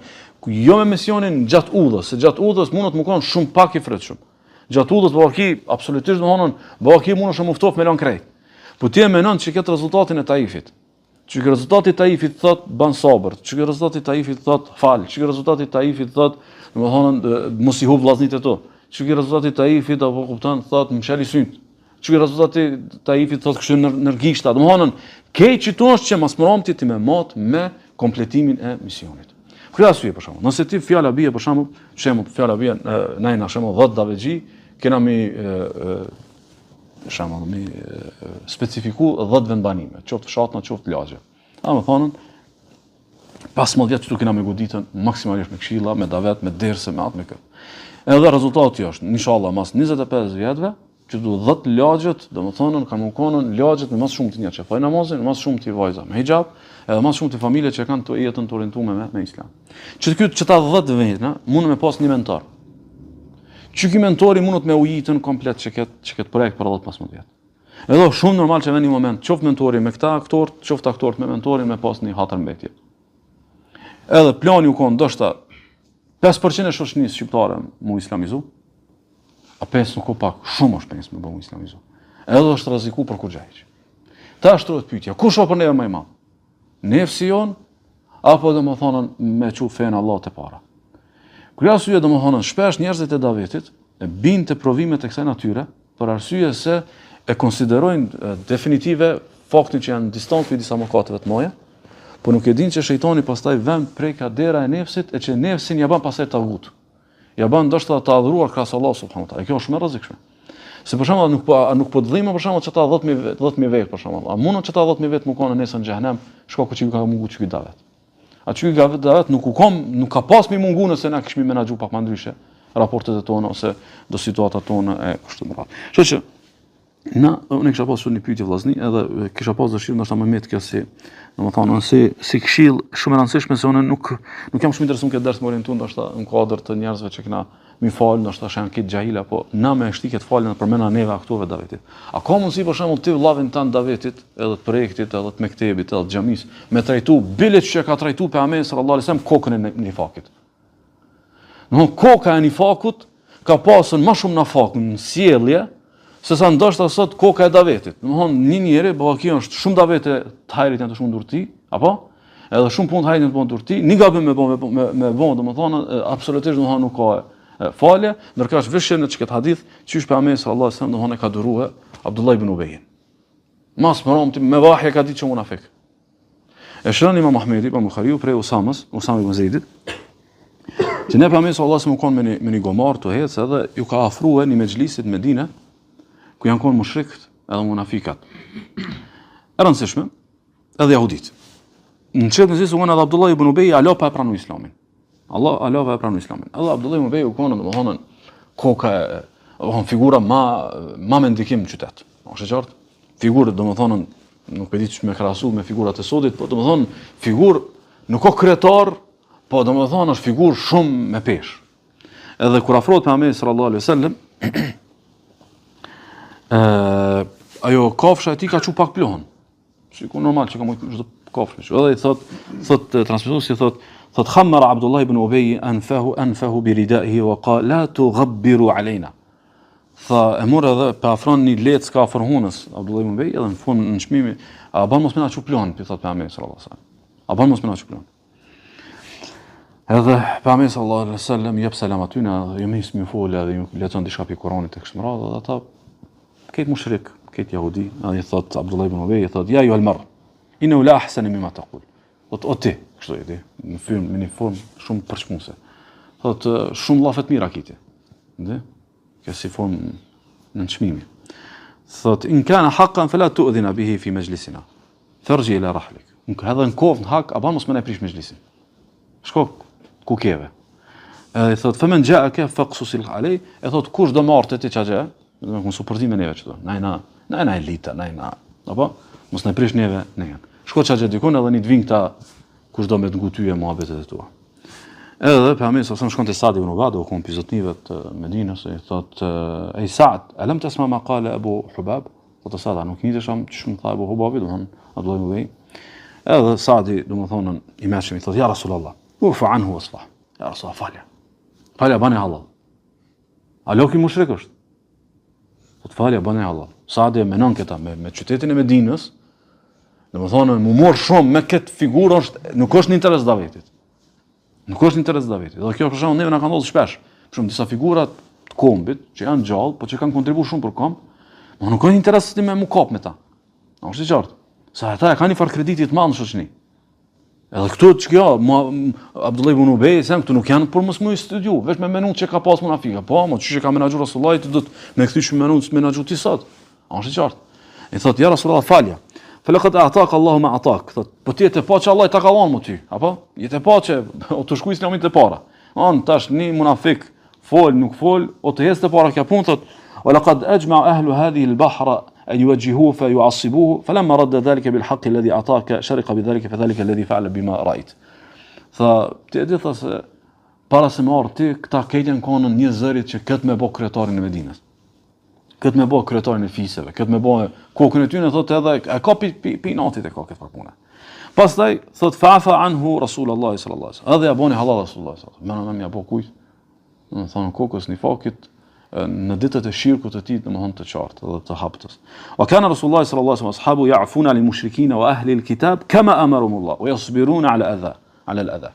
jo me misionin gjatë udhës, se gjatë udhës mund të më konë shumë pak i frytshëm. Gjatë udhës bëki absolutisht domthonë, bëki mund të muftof me lën krejt. Po ti e menon që këtë rezultatin e Taifit. Që ky rezultati i Taifit thot ban sabër, që ky rezultati i Taifit thot fal, që ky rezultati i Taifit thot domthonë mos i hub vllaznitë e tu. Që ky rezultati i Taifit apo kupton thot mshali syt. Që rezultati Taifit thot kështu në gishta. Domthonë, ke që tu është që mos mbromti ti me mot me kompletimin e misionit. Kjo arsye për shembull. Nëse ti fjala bie për shembull fjala bie në na shembull 10 davexhi, kena mi shembull mi specifiku 10 vendbanime, qoftë fshatna, qoftë lagje. Më thonën 15 vjet këtu kena me goditën maksimalisht me këshilla, me davet, me derse, me atë me kë. Edhe rezultati është, inshallah, mas 25 vjetëve që du 10 lagjet, domethënë kanë mëkonën lagjet me mas shumë të njerëz që fajin namazin, mas shumë të vajza me hijab, edhe mas shumë të familje që kanë të jetën të orientuar me islam. Çta 10 vjet, mund me pas një mentor. Që ky mentori mund me ujitën komplet që ket projekt për 10-15 vjet. Edhe shumë normal që vjen një moment, qoftë mentori me këta aktor, qoftë aktorët me mentorin me pas një hatër mbetje. Edhe plani u kon ndoshta 5% e shoqënisë shqiptare mu islamizu. A 5 nuk o pak, shumë është 5 me bëmu islamizu. Edhe është rreziku për kur gjajq. Ta është rrët pyetja, kush o për neve më i madh? Nefsi jon, apo dhe më thonën me që fejnë Allah të para? Kërja arsye dhe më thonën, shpesh njerëzit e davetit e bin të provimet e kësaj natyre, për arsye se e konsiderojnë definitive faktin që janë distant për disa mëkateve të moja, por nuk e din që shejtani pastaj vën prej kadera e nefsit e që nefsin ja ban pastaj tagut. Ja ban ndoshta të adhuruar krahas Allah subhanahu wa taala. Kjo është më rrezikshme. Se për shembull nuk po dhëmë për shembull çata 10000 vet për shembull. A mundon çata 10000 vet më kanë nesër në xhenem, shkaku që ka mungu çky davet. Aty që davet nuk ka pas më mungu nëse na kishim menaxhu pak më ndryshe raportet e tona ose do situatat tona e kështu me radhë. Kështu që unë kisha pasur një pyetje vllazni, edhe kisha pas dëshirë ndoshta më me kjo si, domethënë si këshill shumë e rëndësishme se unë nuk jam shumë interesuar këtë ders më orientuar ndoshta në kuadër të njerëzve që kena mi fal, ndoshta janë këtë xhahila, po na me shtiket falen për mëna neve aktuve davetit. A ka mundësi për shembull ti vllavin tan davetit, edhe të projektit, edhe të mektebit, edhe të xhamis, me trajtu bilet që ka trajtu pejgamberi sallallahu alajhi wasallam kokën e nifakit. Koka e nifakut ka pasur më shumë nafak në sjellje se sa ndoshta sot koka e davetit. Domthonë një njeri, ballaki është shumë davete të hajrit janë të shumë durti, apo? Edhe shumë punë të hajrit janë të bënë durti, një gabim me bon, domethënë absolutisht domethënë nuk ka falje, ndërkohë është vështirë në çket hadith, çysh pejgamberi sallallahu alajhi wasallam domethënë ka duruar Abdullah ibn Ubay. Mas mëron me vahje ka ditë që munafik. E shënon Imam Ahmedi, Imam Buhariu prej Usama ibn Zeidit. Që ne pejgamberi sallallahu alajhi wasallam me një gomar të hecë edhe ju ka afruar një mexhlisit në Medinë ku janë konë mushrikët edhe munafikat. E rëndësishme, edhe jahudit. Në qëtë nëzisë u konë edhe Abdullah ibn Ubej, Allah pa e pranu islamin. Allah pa e pranu islamin. Edhe Abdullah ibn Ubej u konë, dhe më thonën, koka e, figura ma me ndikim në qytet. Është e qartë? Figurët, dhe më thonën, nuk e di që me krahasu me figurat e sodit, po dhe më thonën, figur nuk o kretar, po dhe më thonën, është figur shumë me pesh. Edhe kur afrohet pejgamberi sallallahu alaihi wasallam, ajo kafsha e tij ka çu pak plohën. Sikur normal që ka mujt çdo kafshë. Edhe i thot transmetuesi thot khamara Abdullah ibn Ubay anfahu bi ridaihi wa qala la tughabbiru alaina. Tha e mor edhe pa afron një lec ka afër hunës Abdullah ibn Ubay edhe në fund në çmimi a ban mos më na çu plohën, thot pejgamberi sallallahu alaihi wasallam. A ban mos më na çu plohën. Edhe pejgamberi sallallahu alaihi wasallam jep selam aty na, ju nis më fol edhe ju lexon diçka pi Kuranit tek shmëradh, edhe ata këtë mushrik, këtë jehudi, ai thot Abdullah ibn Ubay, thot ja ju al-mar, inna la ahsana mimma taqul. Thot o ti, kështu e di, në një formë shumë përshmuese. Thot shumë llafet mira kiti. Ëh? Kjo si formë në çmimi. Thot in kana haqqan fala tu'dhina bihi fi majlisina. Farji ila rahlik. Nuk hadha në kovë në hak, apo mos më na prish mejlisin. Shko ku keve. E thot femen ja'aka faqsusil alay, e thot kush do marrte ti çaxhe, do të mos u përdhi me neve çdo. Na elita, na. Apo mos na prish neve ne. Shko çaxhe dikun edhe ni të vinë këta kush do me të ngutyje muhabetet e tua. Edhe pejgamberi sa shkon te Sa'd ibn Ubada, u kon pizotnive të Medinës, i thot ai Sa'd, alam tasma ma qala Abu Hubab? Thot Sa'd, nuk njëjtë shumë tha Abu Hubabi, domthon Abdullah ibn Ubay. Edhe Sa'di domthon i mëshëm i thot ja Rasulullah, ufu anhu wasfah. Ja Rasulullah falja. Falja bani halal. A loki mushrik është? Thot falja bani halal. Sa'di menon këta me qytetin e Medinës, domthon mu mor shumë me këtë figurë është nuk është në interes Davetit. Nuk është në interes Davetit. Dhe kjo për shembull neve na ka ndodhur shpesh. Për shembull disa figura të kombit që janë gjallë, por që kanë kontribuar shumë për komb, por nuk kanë interes ti me kap me ta. A është i qartë? Sa ata kanë një far krediti të madh në shoqëni. Edhe këtu ç'kjo, Abdullah ibn Ubay, sem këtu nuk janë për mos më studiu, vetëm me menut që ka pas munafika. Po, mo çish e ka menaxhuar Rasullullah ti do të me kthysh menut të menaxhu ti sot. A është i qartë? I thot ja Rasulullah falja. Falaqad a'taka Allahu ma atak. Thot, po ti të pa që Allah ta ka dhënë mu ty, apo? Jetë pa që o të shkuj Islamin të para. On tash një munafik fol nuk fol, o të hes të para kjo punë thot, "Walaqad ajma'a ahlu hadhihi al-bahra an yuwajjihuhu fa yu'assibuhu, falamma radda dhalika bil haqq alladhi a'taka shariqa bidhalika fa dhalika alladhi fa'ala bima ra'ayt." Tha, ti e di tha se para se më ardh ti këta këtën kanë një zërit që këtë me bë kryetarin e Medinës. Këtë me bë kryetarin e fisëve, këtë me bë kokën e tyre thotë edhe e ka pi natit e ka këtë punë. Pastaj thot fa'fa anhu Rasulullah sallallahu alaihi wasallam. Edhe ja boni halal Rasulullah sallallahu alaihi wasallam. Më ja bë kujt. Do të thonë kokës në fakit në ditët e shirkut të tij, domethënë të qartë dhe të haptës. Wa kana Rasulullah sallallahu alaihi wasallam ashabu ya'funa lil mushrikeen wa ahli al-kitab kama amarahumullah wa yasbiruna ala al-adha.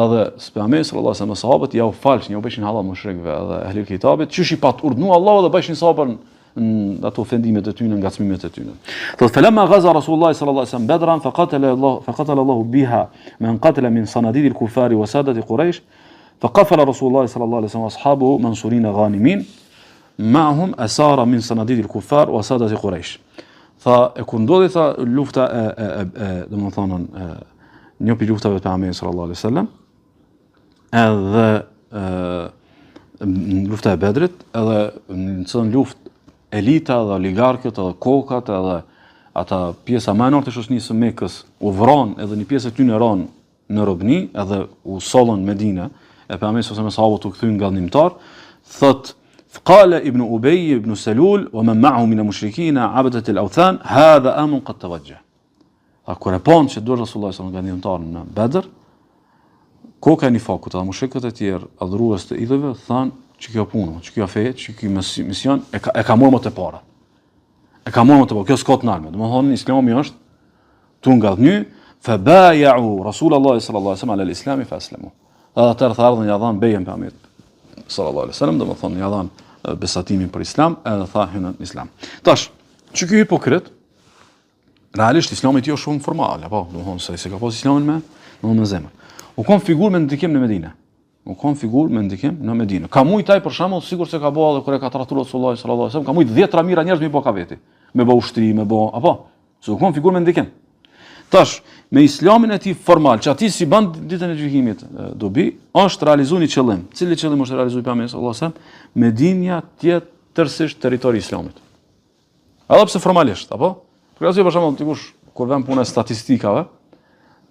Dhe pejgamberi sallallahu alaihi wasallam sahabët ja u falshin, ja u bëshin halal mushrikëve dhe ahli kitabit, çish I pat urdhnu Allahu dhe bëshin sabër në ato ofendimet e tyre, ngacmimet e tyre. Thot falamma ghaza Rasulullah sallallahu alaihi wasallam Badran faqatala Allah biha man qatala min sanadid al-kuffar wa sadat Quraysh فقفل رسول الله صلى الله عليه وسلم واصحابه منصورين غانمين معهم اسارى من صناديد الكفار وسادة قريش. فكون ndodhi tha lufta domethënë një pi luftave të pejgamberit sallallahu alaihi wasallam, edhe lufta e Bedrit, edhe në çon luftë elita dhe oligarkët edhe kokat edhe ata pjesa më e lartë e shoqënisë së Mekës u vron edhe një pjesë e tyre ron në robni edhe u sollën Medinë. E pejgamberi sallallahu alaihi wasallam sahabët u kthyn gallënimtar, thot qala ibn Ubay ibn Salul wa man ma'ahu min al-mushrikeen 'abadat al-awthan hadha amun qad tawajjah. Kur e pan që dur Rasulullah sallallahu alaihi wasallam gallënimtar në Bedr, koka e nifakut dhe mushrikët e tjerë adhurues të idhëve thanë që kjo punë, që kjo fe, që ky mision e ka marrë më të para. E ka marrë më të para, kjo s'ka të ndalme. Domethënë Islami është tu ngallëny, fa bay'u Rasulullah sallallahu alaihi wasallam ala al-islam fa aslamu. Ata ardhën ja dhan bejën pejgamberit sallallahu alaihi wasallam, domethënë ja dhan besatimin për Islam, edhe tha hynën në Islam. Tash, çu ky hipokrit, realisht Islami i tij është shumë formal, apo, domethënë se ka pas Islamin me zemër. U kon figurë me ndikim në Medinë. U kon figurë me ndikim në Medinë. Ka mujt ai për shembull, sigurisht se ka bëu edhe kur e ka tratuar Resulullah sallallahu alaihi wasallam, ka mujt 10 mira njerëz me bë ka veti, me bë ushtri, me bë, apo, se u kon figurë me ndikim. Tash, me Islamin e tij formal, që aty si bën ditën e gjykimit dobi, është realizuar një qëllim. Cili qëllim është realizuar pejgamberi sallallahu alaihi wasallam? Medinja tjetërsisht territori I Islamit. Edhe pse formalisht, apo? Për shembull, për shembull, dikush kur vën punë statistikave,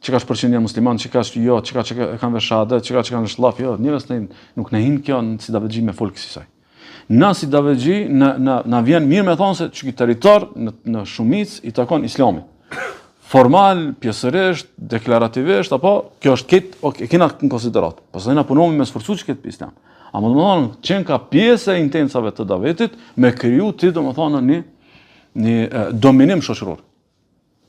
çka përqind janë muslimanë, çka jo, çka kanë veshadet, çka kanë shllaf, jo, njerëz nuk na hin kjo si davexhi me folk si saj. Na si davexhi na vjen mirë me thonë se çky territor në shumicë I takon Islamit. Formal, pjesërisht, deklarativisht, apo kjo është këtë kena në konsiderat. Pastaj na punojmë me sforcu që këtë Islam. A domethënë qenë ka pjesë e intensave të Davetit me kriju ti domethënë një dominim shoqëror.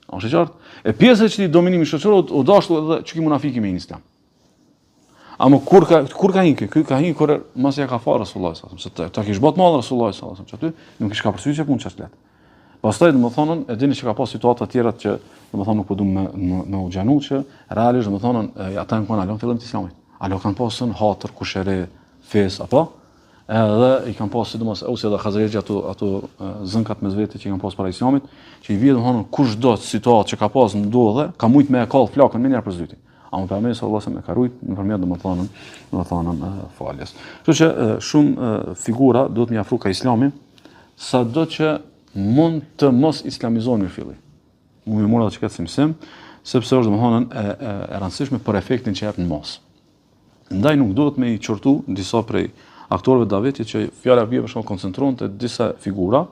A është qartë? E pjesa që ti dominimi shoqëror u dashur edhe çka munafiki me Islam. Ama kur ka hin ky ka hin kur mos ja ka fal Resulullah sallallahu alaihi wasallam. Se ta kish bot mall Resulullah sallallahu alaihi wasallam. Aty nuk kish ka përsyeje punë çast let. Pastaj domethënë e dini që ka pas situata të tjera që domethënë nuk po duam me u xhanu që realisht domethënë ata kanë qenë alon fillim të Islamit. Alo kanë pasën hatër kushere fes apo edhe i kanë pasë sidomos ose edhe Hazreti ato zënkat mes vetë që kanë pasë para Islamit, që i vjen domethënë kushdo situatë që ka pasë ndodhe, ka mujt me e kall flakën më njëherë për zytin. Ama pejgamberi sallallahu alajhi wasallam e ka rujt nëpërmjet domethënë faljes. Kështu që shumë figura duhet më afru ka Islami, sado që mund të mos islamizohen në fillim. Unë më mora të çka simsim, sepse është domethënë e rëndësishme për efektin që jep në mos. Ndaj nuk duhet me i qortu disa prej aktorëve të Davetit që fjala bie për shkak koncentron te disa figura.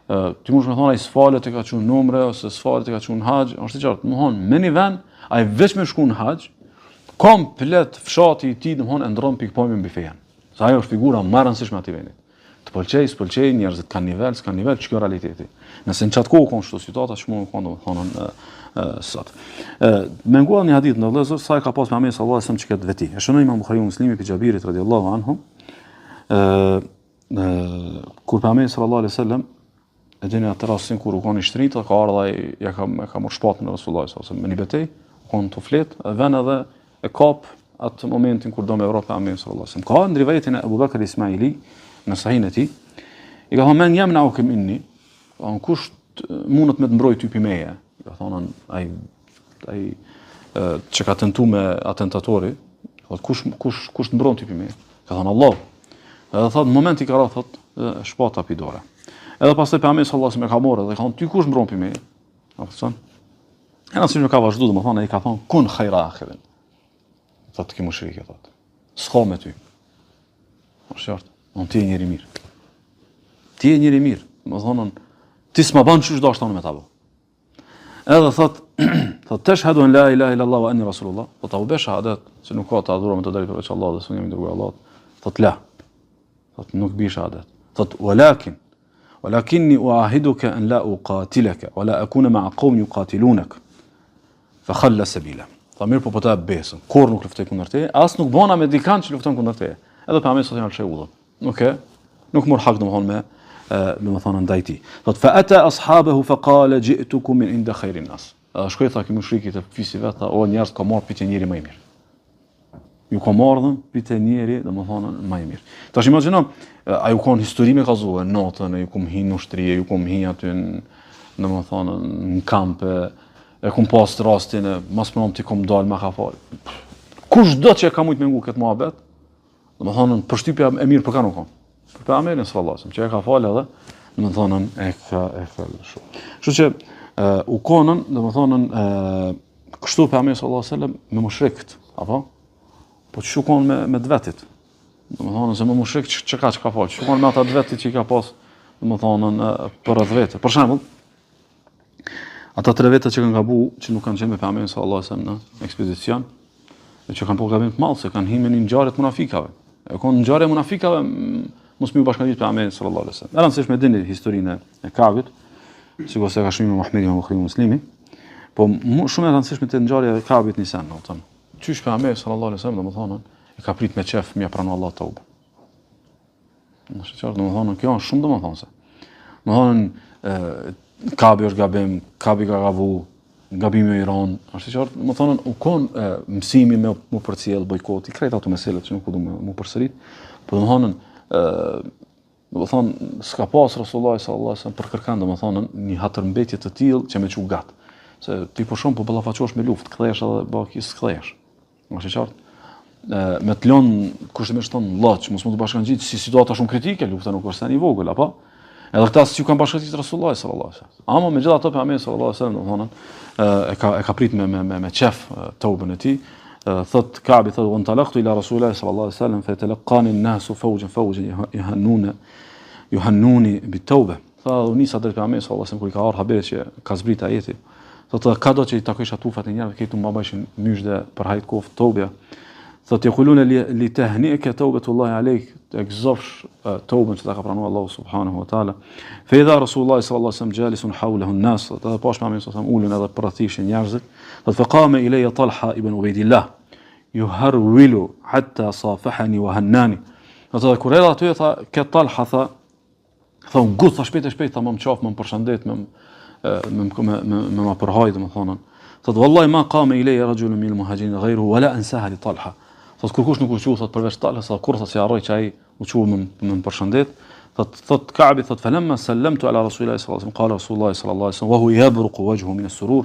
Ti mund të thonë ai sfalet e ka çun numre ose sfalet e ka çun haxh, është i qartë. Domthon me një vend ai vetëm me shkuën haxh, komplet fshati i tij domthon e ndron pikpamjen mbi fen. Sa ajo është figura më e rëndësishme aty vendit. Të pëlqej, njerëzit kanë nivel, ç'kjo realiteti. Nëse në çat kohë kanë çdo situata që mund të thonë domthonë sot. Me nguall një hadith në vëllezër sa e ka pas Muhamedi sallallahu alaihi wasallam çka veti. E shënoi Imam Buhariu Muslimi pe Xhabirit radhiyallahu anhu. Kur Muhamedi sallallahu alaihi wasallam e dini atë rastin kur u kanë shtrit, ka ardha ja ka marrë shpatën në Resulullah sallallahu alaihi wasallam në betejë, kanë të flet, vën edhe e kap atë momentin kur do me Evropë Muhamedi sallallahu alaihi wasallam. Ka në rivajetin e Abu Bakr Ismaili në sahin e tij, i ka thonë men jam na ukem inni, kush mundet me të mbroj typi meje, i ka thonë ai që ka tentuar me atentatori, thotë kush të mbron typi meje, ka thonë Allah. Edhe thotë në moment i ka rrah thotë shpata pi dore. Edhe pastaj pejgamberi sallallahu alajhi wasallam e ka marrë dhe ka thonë ty kush mbron typi meje. Apo e nëse nuk ka vazhdu, domethënë ai ka thonë kun khaira akhirin. Thotë ki mushrike thotë. S'ka me ty. Është qartë. Unë ti e njëri mirë. Ti e njëri mirë. Më thonën, ti s'ma banë që shdo ashtonë me ta bo. Edhe thot tashhadu an la ilaha illallah wa anni rasulullah. Thot Abu Bekr shahadet, se nuk ka të adhura me të drejtë përveç Allah dhe së njëmi dërguar Allah. Thot la. Thot nuk bi shahadet. Thot walakinni uahiduka an la uqatilaka wa la akuna ma'a qawmin yuqatilunak. Fa khalla sabila. Thot mirë po ta besën. Kur nuk luftoj kundër teje, as nuk bona me dikant që lufton kundër teje. Edhe pejgamberi sallallahu alaihi wasallam nuk mor hak domthon me domthon ndaj tij. Thot fa ata ashabahu fa qala ji'tukum min inda khairin nas. Shkoi tha kimi mushrikit e fisi vet, o njerëz ka marr pitë njëri më i mirë. Ju ka marrën pitë njëri domthon më i mirë. Tash imagjino ai u kon histori me kazuar notën, ju kum hin në ushtri, ju kum hin aty domthon në kamp e kum pas rastin e mos më ti kum dal me ka fal. Kushdo që ka mujt me ngu këtë muhabet, domethënë përshtypja e mirë për ka nuk ka. Për pejgamberin sallallahu alajhi wasallam që e ka falë edhe, domethënë e ka shumë. Kështu që u konën, domethënë kështu pejgamberi sallallahu alajhi wasallam me mushrikët, apo? Po çu kon me të vetit. Domethënë se me mushrik çka falë, çu kon me ata të vetit që i ka pas, domethënë për rreth vetë. Për shembull, ata tre vetë që kanë gabu, që nuk kanë qenë me pejgamberin sallallahu alajhi wasallam në ekspedicion, që kanë po gabim të madh se kanë hyrë në ngjarje të munafikave. E kanë ngjarje munafikave mos më bashkëngjitur pejgamberi sallallahu alajhi wasallam. Rëndësishme me dini historinë e Kabit, sikur se ka shkruar Muhamedi ibn Buhari Muslimi, po shumë e rëndësishme te ngjarja e Kabit nisan, domethënë. Qysh pejgamberi sallallahu alajhi wasallam domethënë e ka prit me qef mja pranu Allah tauba. Nëse çfarë domethënë kjo është shumë domethënse. Domethënë Kabi është gabim, Kabi ka gabu, gabimi i Iran, është i qartë, më thonë, u konë mësimi me mu përcjell bojkoti, krejt ato meselet që nuk u du mu përsërit, po më thonë, s'ka pas Rasulullah sallallahu alaihi wasallam për kërkan, më thonë, një hatërmbetje të tillë që me çu gat. Se ti po shumë po ballafaqohesh me luftë, kthehesh edhe bakis kthehesh. Është i qartë. Me të lënë kushtimisht ton lloç, mos mund të bashkangjit si situata shumë kritike, lufta nuk është tani vogël, apo? Edhe këta si ju kanë bashkëtit Rasulullah sallallahu alaihi wasallam. Ama megjithatë pejgamberi sallallahu alaihi wasallam domthonë e ka prit me qef tawbën e tij. Thot Kabi thot un talaqtu ila Rasulillah sallallahu alaihi wasallam fa talaqani an-nasu fawjan yuhannuni bit-tawbah. Tha unisa drejt pejgamberit sallallahu alaihi wasallam kur i ka ardhur haberi që ka zbrit ajeti. Thot ka do që i takosh atufat e njerëzve këtu më bëshin myshde për hajt kof tawbë. Thot yaquluna li tahnika tawbatullahi alayk, të gëzofsh tawbën që ta ka pranuar Allahu subhanahu wa taala. Fa idha Rasulullah sallallahu alaihi wasallam jalisun hawlahu an-nas, ta pash Muhamedi sallallahu alaihi wasallam ulën edhe për rrethishin njerëzit. Thot fa qama ilayya Talha ibn Ubaydillah. yuharwilu hatta safahani wa hannani. Ato kur erdha aty tha ke Talha tha unë gut tha shpejt tha më qaf, më përshëndet, më përhaj domethënë. Thot wallahi ma qama ilayya rajulun min al-muhajirin ghayruhu wala ansaha li Talha. Thot kur kush nuk u thot përveç Talha, sa kur thot si harroj që ai u çu më përshëndet. Thot Ka'bi thot falamma sallamtu ala rasulillahi sallallahu alaihi wasallam qala rasulullah sallallahu alaihi wasallam wa huwa yabruqu wajhuhu min as-surur.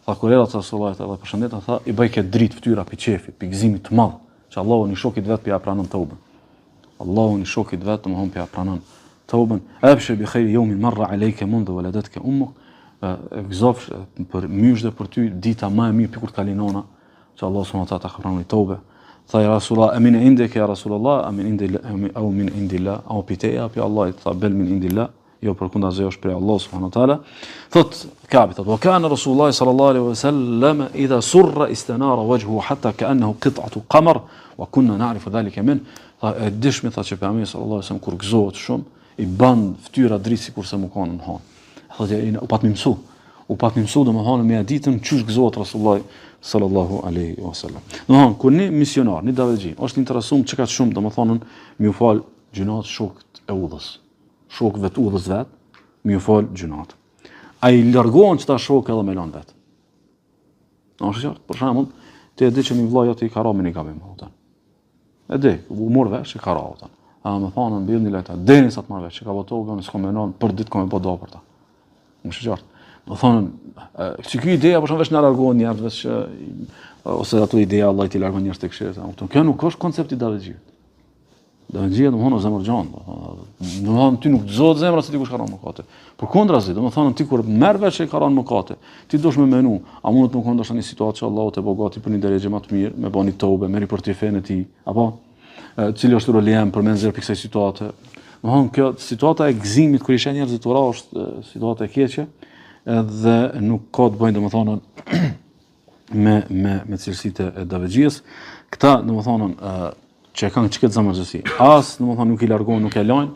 Tha kur era rasulullah sallallahu alaihi wasallam tha i bëj këtë dritë fytyra pi qefit, pi gëzimit të madh, që Allahu ni shokit vet pi pranon tauben. Allahu ni shokit vet më pi pranon tauben. Abshir bi khayri yawmin marra alayka mundu waladatka ummuk. Gëzof për mysh dhe për ty dita më e mirë kur të kalin nona, që Allah subhanahu wa taala ta pranoi tobe. Tha ja Rasulullah, amin indek ya Rasulullah, amin indillah au min indillah, au piteja pi Allah, tha bel min indillah, jo përkundazi është prej Allah subhanahu wa taala. Thot Ka'bi thot wa kana Rasulullah sallallahu alaihi wasallam idha surra istanara wajhuhu hatta ka'annahu qit'atu qamar wa kunna na'rifu dhalika min. Tha dishmi tha që pejgamberi sallallahu alaihi wasallam kur gëzohet shumë i ban fytyra dritë sikur se më kanë në han. Thotë u pat më mësu domethënë me ditën çysh gëzohet Rasulullah sallallahu alaihi wasallam. Domethënë kur një misionar, një davetxhi, është interesuar çka shumë domethënë më u fal gjunat shokët e udhës. Shokëve të udhës vet, më u fal gjunat. Ai largohen çta shokë edhe me lan vet. Për shembull, ti e di që një vllai aty ka rënë në gabim, kupton. E di, u mor vesh që ka rënë. Më thonë mbi një leta, deni sa të marr vesh, që ka votogun, s'ka më non për ditë kam bëu do për ta. Më shqart. Do thonë, si ky ideja për shkak vesh na largohen njerëz që ose ato ideja Allah ti largon njerëz tek shirta. Kjo nuk është koncepti i davetxhit. Davetxhia domthonë zemërgjon. Domthonë ti nuk gëzohet zemra se ti kush ka rënë mëkate. Përkundrazi, domthonë ti kur merr vesh që ka rënë mëkate, ti dosh me menu, a mund të më kondosh në një situatë që Allahu te bogati për një drejtë më të mirë, me bani tobe, me riporti fen e ti, apo cili është rolem për menxher për kësaj situate. Domthonë kjo situata e gëzimit kur ishin njerëzit ura është situata e keqe, edhe nuk ka të bëjë domethënë me cilësitë e davetxhisë. Këta domethënë që kanë çket zamërgjësi. As domethënë nuk i largojnë, nuk e lajnë,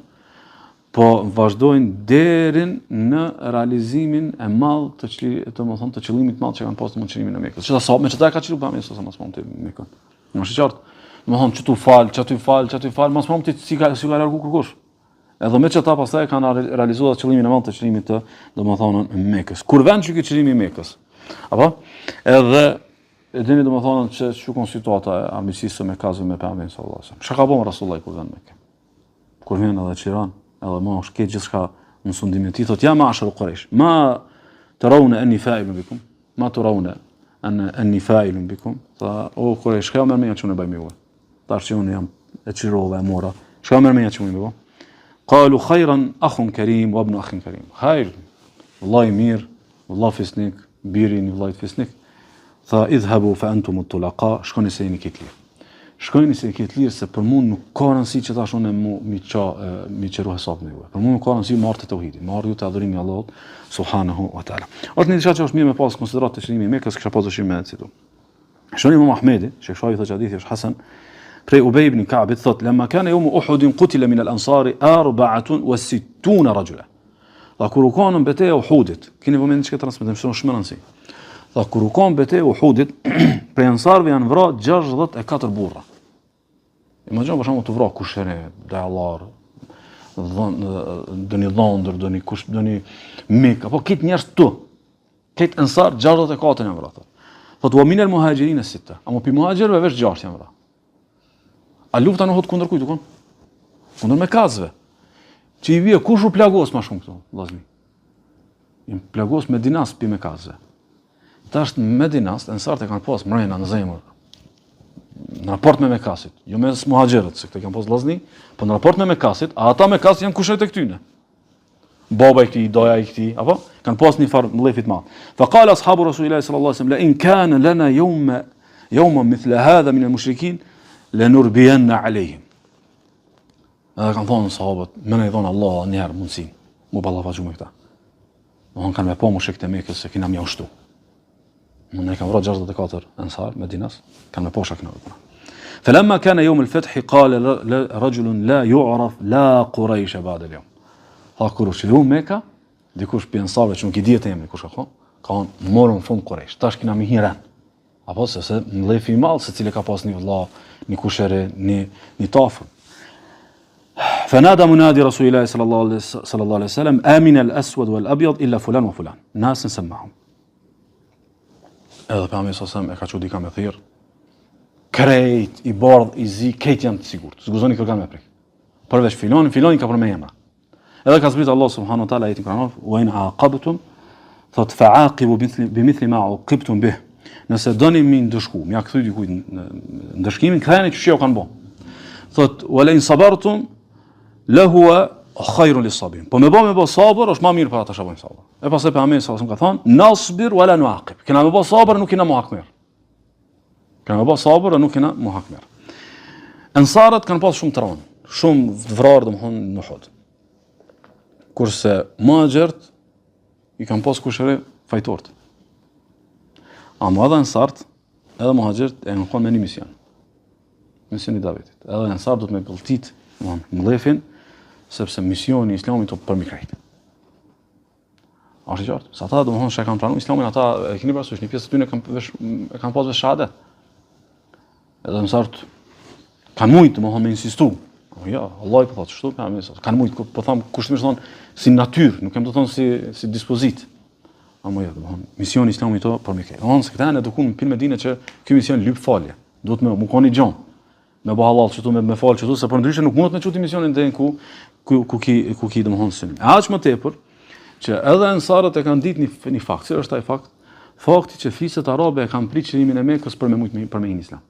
po vazhdojnë deri në realizimin e madh të qëllimit të madh që kanë pasur në çlimin e Mekës. Çfarë sa me çfarë ka qenë bamë ose mos mund të Mekën. Në qartë, domethënë çtu fal, mos mund të si ka largu kërkosh. Edhe me çata pastaj kanë realizuar qëllimin e madh të çlimit të domethënë Mekës. Kur vend që ky çlimi i Mekës. Apo edhe e dini domethënë se çu kon situata e amësisë me kazën me pejgamberin sallallahu alajhi wasallam. Çka ka bën Rasullullah kur vjen në Mekë? Kur vjen edhe Qiran, edhe më është këtë gjithçka në sundimin e tij, thotë ja ma'ashar Quraysh, ma tarawna anni fa'ilun bikum, ma tarawna anni fa'ilun bikum. Tha o Quraysh, çka më çunë bëj me ju? Tash që unë jam e çirova e mora. Çka më çunë me ju? Qalu khayran akhun karim wa ibn akhin karim. Khair, wallahi mir, wallahi fisnik, biri një vllajt fisnik. Tha idhhabu fa antum at-tulaqa, shkoni se jeni këtë lirë. Shkoni se jeni këtë lirë se për mua nuk ka rëndësi që tash unë mi çero hesab me ju. Për mua nuk ka rëndësi marrë të tauhidit, marrë ju të adhurimi i Allahut subhanahu wa taala. Është një diçka që është mirë me pas konsiderat të çlimit i Mekës, kisha pas dëshirë me citu. Shoni Imam Ahmedi, Sheikh Shafi thotë hadithi është hasan. Prej Ubej ibn Ka'b thot lamma kana yawm Uhud qutila min al-ansar 64 rajula. Dha kur u kanë betejë Uhudit, keni vëmendje çka transmetojmë shumë rëndësi. Dha kur u kanë betejë Uhudit, prej ansarëve janë vrarë 64 burra. Imagjino për shembull të vrarë kushëre, dallar, doni Londër, doni kush, doni Mekë, apo këtë njerëz tu. Këtë ansar 64 janë vrarë. Thot wa min al-muhajirin as-sitta. Ama pi muhajirëve veç 6 janë vrarë. A lufta nuk hot kundër kujt u kon? Kundër Mekazëve. Që i vije kush u plagos më shumë këtu, vllazni. I plagos Medinas pi Mekazëve. Tash në Medinas ansarët e kanë pas mrena në zemër. Në raport me Mekasit, jo me muhaxherët, se këto kanë pas vllazni, po në raport me Mekasit, a ata Mekas janë kushtet e këtyne. Baba i këtij, doja i këtij, apo kanë pas një farë mllëfi të madh. Fa qala ashabu Rasulillahi sallallahu alaihi wasallam la in kana lana yawma mithla hadha min al-mushrikin lanurbiyanna alayhim. Kanë thonë sahabët, më ne dhon Allah një herë mundsinë, mu ballafaqu me këta. Don kanë me pa mushrikët e Mekës se kina më ushtu. Në kanë vrarë 64 ansar Medinas, kanë me posha këna. فلما كان يوم الفتح قال رجل لا يعرف لا قريش بعد اليوم. Ha kur u shlu Mekka, dikush pi ansarëve që nuk i dihet emri kush ka thonë, morën fund Quraysh. Tash kina mi hiran. Apo se mlefi I madh, secili ka pas një vëlla, një kushere, një tafër. فنادى منادي رسول الله صلى الله عليه وسلم آمن الأسود والأبيض إلا فلان وفلان. ناس نسمعهم. Edhe pejgamberi sallallahu alajhi wasallam e ka çudi ka me thirr. Krejt I bardh I zi, krejt janë të sigurt. Zguzoni kërkan me prik. Përveç filoni ka për me emra. Edhe ka zbritur Allah subhanahu wa taala ajetin Kur'an, wa in aqabtum thot fa'aqibu bimithli ma uqibtum bih. Nëse doni mi ndëshku, mi ja kthy dikujt ndëshkimin, ktheheni çu sheu kanë bë. Thot wala in sabartum lahuwa khairun lis-sabirin. Po me bë sabër është më mirë për ata që bojnë sabër. E pastaj pejgamberi sallallahu alajhi wasallam ka thonë nasbir wala nuaqib. Kena me bë sabër nuk kena muhakmer. Kena me bë sabër nuk kena muhakmer. Ansarët kanë pas shumë tron, shumë vrarë domthon në Uhud. Kurse muhaxhirët I kanë pas kushëre fajtorët. Ama edhe ansarët, edhe muhaxhirët e kanë qenë me një mision. Misioni I Davidit. Edhe ansarët do të me pëlltit, mlefin, sepse misioni I Islamit të për mikrejt. Ashtë I qartë. Sa ata domethënë që kanë pranuar Islamin, ata e keni parasysh një pjesë të tyre kanë pas vesh shahadet. Edhe ansarët kanë mujt domethënë me insistu. Ja, Allah I po thotë kështu, kanë mujt, po them kushtimisht thon si natyrë, nuk kem të thon si dispozit. Ama ja, domethënë misioni I Islamit to për mikrejt. Domethënë se këta janë edukuar në Medine që ky mision lyp falje. Duhet më koni gjon. Me bë halal çtu me fal çtu se për ndryshe nuk mund të më çuti misionin deri ku ki domethënë synim. Aq më tepër që edhe ansarët e kanë ditë një fakt, si është ai fakt? Fakti që fiset arabe e kanë pritur qërimin e Mekës për me në Islam.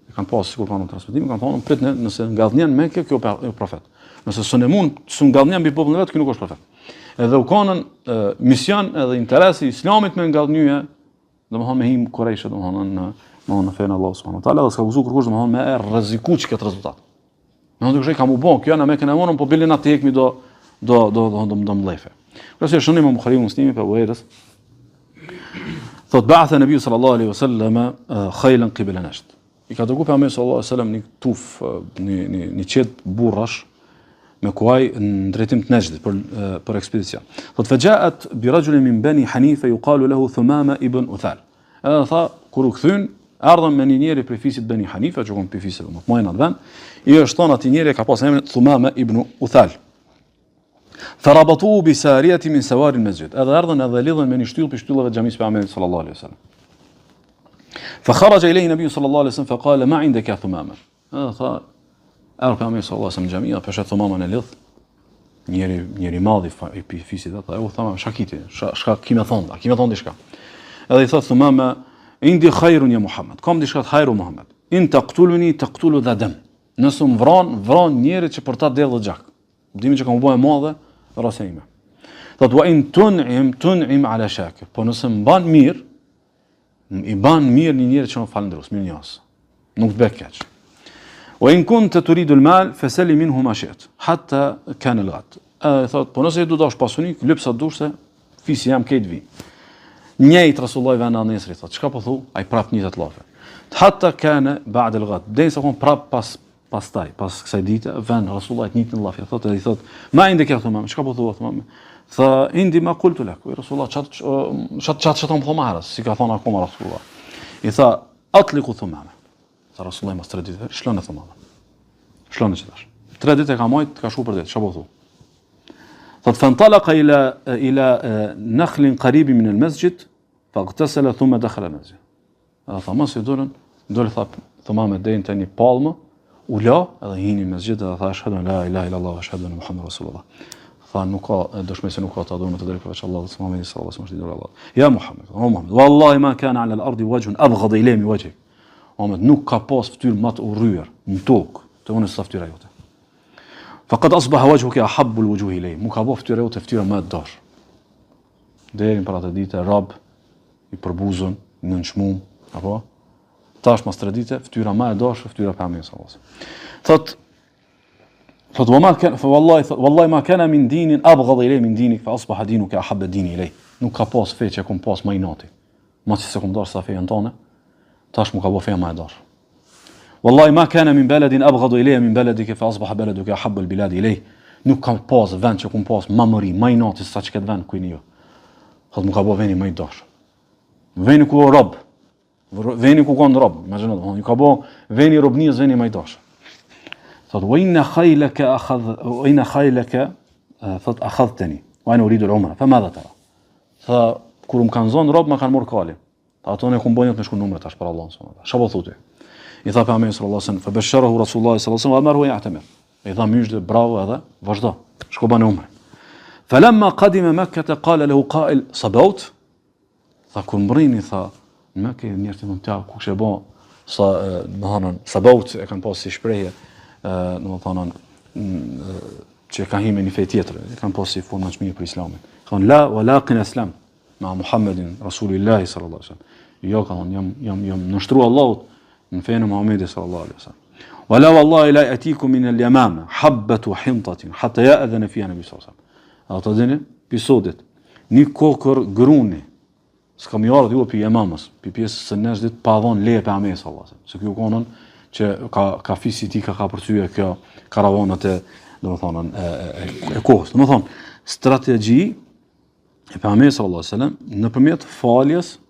E kanë pas sikur kanë transmetim, kanë thonë prit nëse ngallnien Mekë kjo profet. Nëse s'e mund të ngallnien mbi popullin vet, ky nuk është profet. Edhe u kanë mision edhe interesi I Islamit me ngallnyje, domethënë me him Kurajsh domethënë në fenë Allah subhanahu wa taala, dhe s'ka guxuar kërkush domethënë me rrezikuar këtë rezultat. Në ndonjë kam u bën, kjo na Mekën e morën, po bilin atë hekmi do mlefe. Kurse shoni me Buhariu Muslimi për Uairës. Thot ba'atha Nabiu sallallahu alaihi wasallam khaylan qibla Najd. I ka dërguar pejgamberi sallallahu alaihi wasallam një tuf, një qet burrash me kuaj në drejtim të Najdit për ekspedicion. Thot faja'at bi rajulin min bani Hanifa yuqalu lahu Thumama ibn Uthal. Edhe tha kur u kthyn ardhën me një njeri prej fisit Bani Hanifa, që kon prej fisëve më të mëdha në vend. I është thonë atij njeri ka pas emrin Thumama ibn Uthal. Farabatuhu bi sariyati min sawari al-masjid. Edhe ardhën edhe lidhën me një shtyllë për shtyllave të xhamisë pejgamberit sallallahu alaihi wasallam. فخرج إليه النبي صلى الله عليه وسلم فقال ما عندك يا ثمامة. Tha ardh pejgamberi sallallahu alaihi wasallam xhamia, pesha Thumama në lidh. Njeri madh I fisit ata, u tha shakiti, shka kimë thon diçka. Edhe I thotë Thumama indi khairun ya Muhammad. Kam diçka të hajru Muhammad. In taqtuluni taqtulu dha dam. Nëse më vran njerit që për ta dellë gjak. Dimi që kam u bë e madhe rasa ime. Thot wa in tun'im ala shakir. Po nëse më ban mirë, I ban mirë një njerëz që më falëndros, mirë njohës. Nuk të bëj keq. Wa in kunta turidu al-mal fasali minhu ma shi't, hatta kana al-ghad. Thot po nëse do dash pasuni, lyp sa dush se fisi jam këtë vi. Njëjtë Rasulullah vëna Nesri thot, çka po thu? Ai prap njëtë llafe. Hatta kana ba'd al-ghad. Derisa kon prap pas kësaj dite vën Rasulullah njëjtë llafe. Thot ai thot, ma inde ka thumam, çka po thu thumam? Tha indi ma qultu lak. Rasulullah çat më thonë si ka thonë akoma Rasulullah. I tha atliqu thumama. Tha Rasulullah mas 3 ditë, shlon thumama. Shlon çdash. 3 ditë ka mojt, ka shku për ditë, çka po thu? Thot fantalaqa ila nakhlin qarib min al-masjid faghtasala thumma dakhala al-masjid. Tha mos I dole tha thumama deri te një palmë, u la edhe hini në mesxhid dhe tha ashhadu la ilaha illallah wa ashhadu anna Muhammadur Rasulullah. Tha nuk ka dëshmi se nuk ka të adhuruar me të drejtë përveç Allahut subhanahu wa taala, është Allah. Ja Muhammed, o Muhammed, wallahi ma kana ala al-ardi wajhun abghad ilayhi min wajhik. Muhammed nuk ka pas fytyrë më të urryer në tokë, të unë sa fytyra jote. Faqad asbaha wajhuka ahabbu al-wujuh ilayhi. Mu ka bëu fytyra jote fytyra më e dashur. Deri për atë ditë rob I përbuzën në çmum, apo tash mas 3 ditë fytyra më e dashur, fytyra e Pejgamberit sallallahu alaihi wasallam. Thot وما كان والله ما كان من دين ابغض اليه من دينك فاصبح دينك احب الدين اليه. Nuk ka pas fe që kom pas më I nati. Mos se kom dash sa feën tonë, tash më ka bë feja më e dashur. والله ما كان من بلد ابغض اليه من بلدك فاصبح بلدك احب البلاد اليه. Nuk ka pas vend që kom pas më mëri, më I nati sa çka vend ku jeni ju. Thot më ka bë vendi më I dashur. Veni ku rob Veni ku kanë rob, imagjino, domethënë ka bë veni robnisë, veni majdashe. Thot wa inna khaylaka thot akhadhtani wa ana uridu al-umra famadha tara. Tha kur më kanë zonë rob, më kanë marrë kali. Ato ne ku mbojnë me shku numrat tash për Allahun subhanallahu. Çfarë po thotë? I tha pejgamberi sallallahu alaihi wasallam, fa basharahu rasulullah sallallahu alaihi wasallam amaru ya'tamir. I tha mysh bravo edhe vazhdo. Shko banë umre. Falamma qadima Makkah qala lahu qa'il sabawt. Tha kur mbrini tha në Mekë njerëzit mund të kush e bë sa domethënë sabawt e kanë pasur si shprehje domethënë që ka hime një fej tjetër, e kanë pasur si formë më mirë për Islamin. Thonë la walakin aslam ma Muhammedin Rasulillahi sallallahu alaihi wasallam. Jo ka thonë jam nështru Allahut në fenë e Muhammedit sallallahu alaihi wasallam. Wala wallahi la atikum min al-yamama habatu hintatin hatta ya'dhana fiha nabi sallallahu alaihi wasallam. Ata dini episodit një kokër gruni s'kam i ardhur ju për Yamamës, për pjesës së Nejdit pa dhënë leje për Muhamedit sallallahu alaihi wasallam. Se ky konon që ka fisi ti ka përcyer kjo karavanat e domethënë e kohës. Domethënë strategji e Muhamedit sallallahu alaihi wasallam nëpërmjet faljes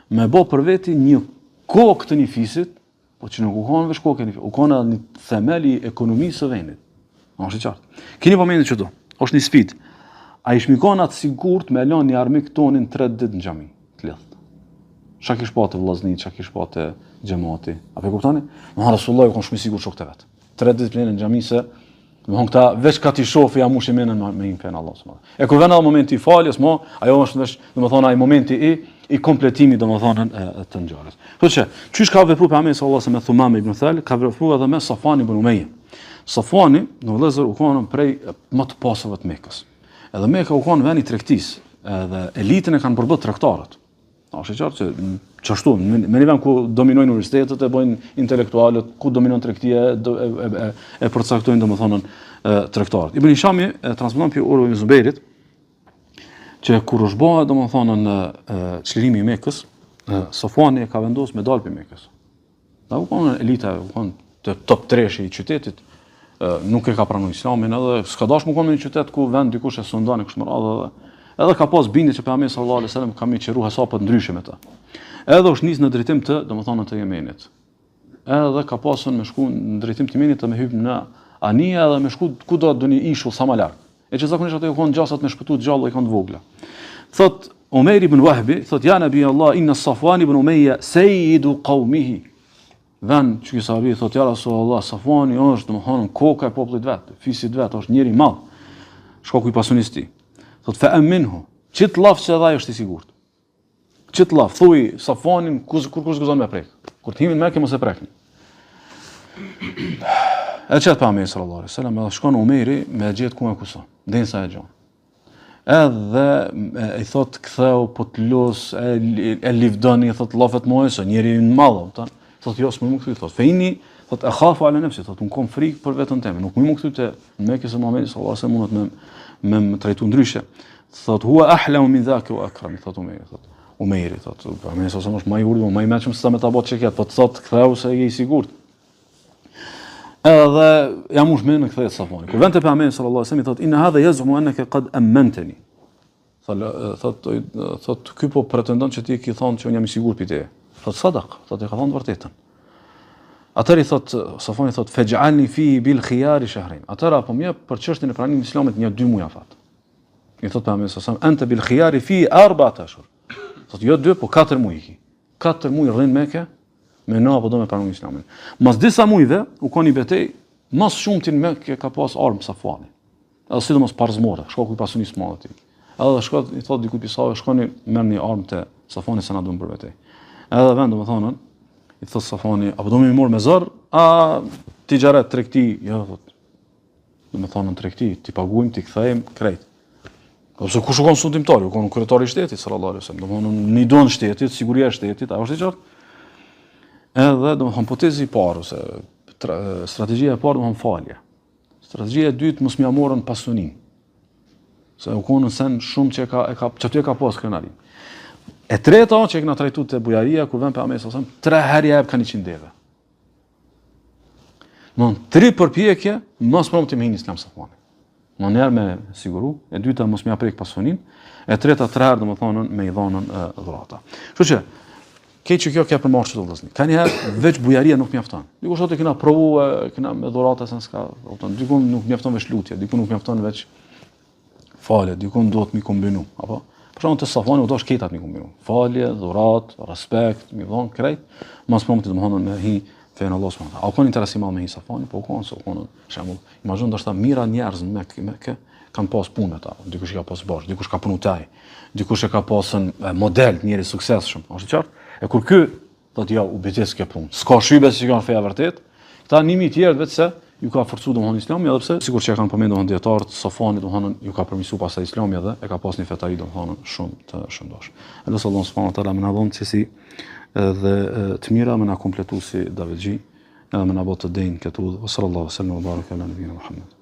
me bë për veti një kokë të një fisit, po që nuk u kanë veç kokë, u kanë një themel i ekonomisë së vendit. Është qartë. Keni momentin çdo. Është një sfidë. Ai shmikon atë sigurt me lënë një armik tonin 3 ditë në xhami, të lidh. Çka kish pa të vllaznit, çka kish pa të xhamati. Apo e kuptoni? Muhamedi Rasulullah u kon shumë sigurt shokët vet. 3 ditë plenë në xhami se domthon këta veç ka ti shofi ja mushi menën me infën Allah subhanahu. E kur vjen ai momenti i faljes, ajo është veç domethënë ai momenti i kompletimit domethënë të ngjarjes. Thotë që çish ka vepruar Muhamedi sallallahu alaihi wasallam me Thumam ibn Thal, ka vepruar edhe me Safwan ibn Umayya. Safwani në vëllezër u kanë prej më të pasërve të Mekës. Edhe Mekka u kanë vend i tregtisë, edhe elitën e kanë përbërë tregtarët. Është qartë që çashtu në një vend ku dominojnë universitetet, e bëjnë intelektualët, ku dominon tregtia e përcaktojnë domethënë tregtarët. Ibn Hishami transmeton për Urwa ibn Zubairit që kur është bëha domethënë në çlirimi i Mekës, Safwani e ka vendosur me dalë për Mekës. Dhe u kanë elita, u kanë të top 3 i qytetit, nuk e ka pranuar Islamin, edhe s'ka dashur më konë në një qytet ku vend dikush e sondani kështu më radhë, edhe ka pas bindje që pejgamberi sallallahu alajhi wasallam ka më qiru hesapa të ndryshme me ta. Edhe është nis në drejtim të domethënë të Yemenit. Edhe ka pasur me shku në drejtim të Yemenit të me hyp në Ania edhe me shku kudo doni ishull sa më larg. E që zakonisht ato kanë gjasat me shpëtuar gjallë i kanë të vogla. Thot Umayr ibn Wahbi, thot ja Nabi Allah inna Safwan ibn Umayya sayyidu qawmihi. Vën që ky sahabi thot ja Rasulullah, Safwani është domethënë koka e popullit vet, fisit vet, është njëri i madh. Shkoku i pasunisë. Thot fa aminhu, çit llaf se ai është i sigurt. Çit llaf, thuj Safwanin kur gëzon me prek. Kur të himin me kë mos e prekni. E çet pa me sallallahu alaihi wasallam, edhe shkon Umeri me gjet ku e kuson, densa e gjon. Edhe i thot ktheu po të los e livdoni, thot llafet mojë, njëri i madh, thot jo s'më kthy, thot feini, thot e khafu ala nafsi, thot un kom frikë për veten time, nuk më kthy te Mekë se Muhamedi sallallahu alaihi wasallam mundet me trajtu ndryshe. Thot huwa ahla min dhaka wa akram, thot Umeri, thot Umeri, thot Muhamedi sallallahu alaihi wasallam është më i urdhëm, më i mëshëm se sa me ta bot çeket, po thot ktheu se je i sigurt. Edhe jam ushme në kthehet Safwani. Kur vente pejgamberi sallallahu alaihi wasallam thot inna hadha yaz'umu annaka qad ammantani. Thot ky po pretendon që ti ke thonë që un jam i sigurt për te. Thot sadaq, thot e ka thonë vërtetën. Atëri thot Safwani thot faj'alni fihi bil khiyar shahrin. Atëra po më për çështjen e pranimit të Islamit një 2 muaj afat. I thot pejgamberi sallallahu alaihi wasallam anta bil khiyar fi 4 ashhur. Thot jo 2 po 4 muaj iki. 4 muaj rrin Mekë me no apo do me pranojnë Islamin. Mas disa mujve u koni betej, mas shumëtin me ka pas armë Safwani. Edhe sidomos parzmore, shkoku i pasunisë madhe ti. Edhe shkot i thot diku pisave, shkoni merrni armë te Safwani se na duan për betej. Edhe vend domethënë, i thot Safwani, apo do më morr me zor, a tijaret tregti, jo thot. Domethënë tregti, ti paguajmë, ti kthejmë krejt. Ose kush u kon sundimtar, u kon kryetari i shtetit sallallahu alaihi wasallam. Domethënë ni don shtetit, siguria e shtetit, a është e qartë? Edhe domethënë hipotezi i parë ose strategjia e parë domethënë falje. Strategjia e dytë mos m'ia morën pasunin. Se u konë sen shumë që çaty ka pas krenarin. E treta që e kena trajtuar te bujaria kur vën pejgamberi sallallahu alajhi wasallam 3 herë jap kanë 100 deve. Mon 3 përpjekje mos promë të më hin Islam Safwani. Në herë me siguru, e dyta mos m'ia prek pasunin, e treta 3 herë domethënë me i dhonën dhurata. Kështu që Keq që kjo ka përmarrë çdo vëllazëni. Ka një herë veç bujaria nuk mjafton. Dikush thotë kena provuar, kena me dhurata se s'ka, kupton. Dikun nuk mjafton veç lutje, dikun nuk mjafton veç falje, dikun duhet mi kombinu, apo për shembull te Safani u dosh ketat mi kombinu. Falje, dhurat, respekt, mi von krejt, mos promte domthonë me hi fen Allah subhanahu. A kon interesim me hi Safani, po kon se kon për shembull, imagjino ndoshta mira njerëz me kanë pas punë ata, dikush ka pas bosh, dikush ka punu taj, dikush e ka pasën model njëri suksesshëm, është qartë? E kur ky thotë ja u betes ke punë, s'ka shybe se kanë feja vërtet, këta 1000 tjerë vetë se ju ka forcu domthonë Islami, edhe pse sikur që e kanë përmendur dietarët, Safani domthonë ju ka përmirësuar pastaj Islami edhe e ka pas një fetari domthonë shumë të shëndosh. Allah subhanahu wa taala më na dhon se edhe të mira më na kompletu si Davidxhi, edhe më na bë të denj këtu. Sallallahu alaihi wasallam wa baraka ala nabiyina Muhammad.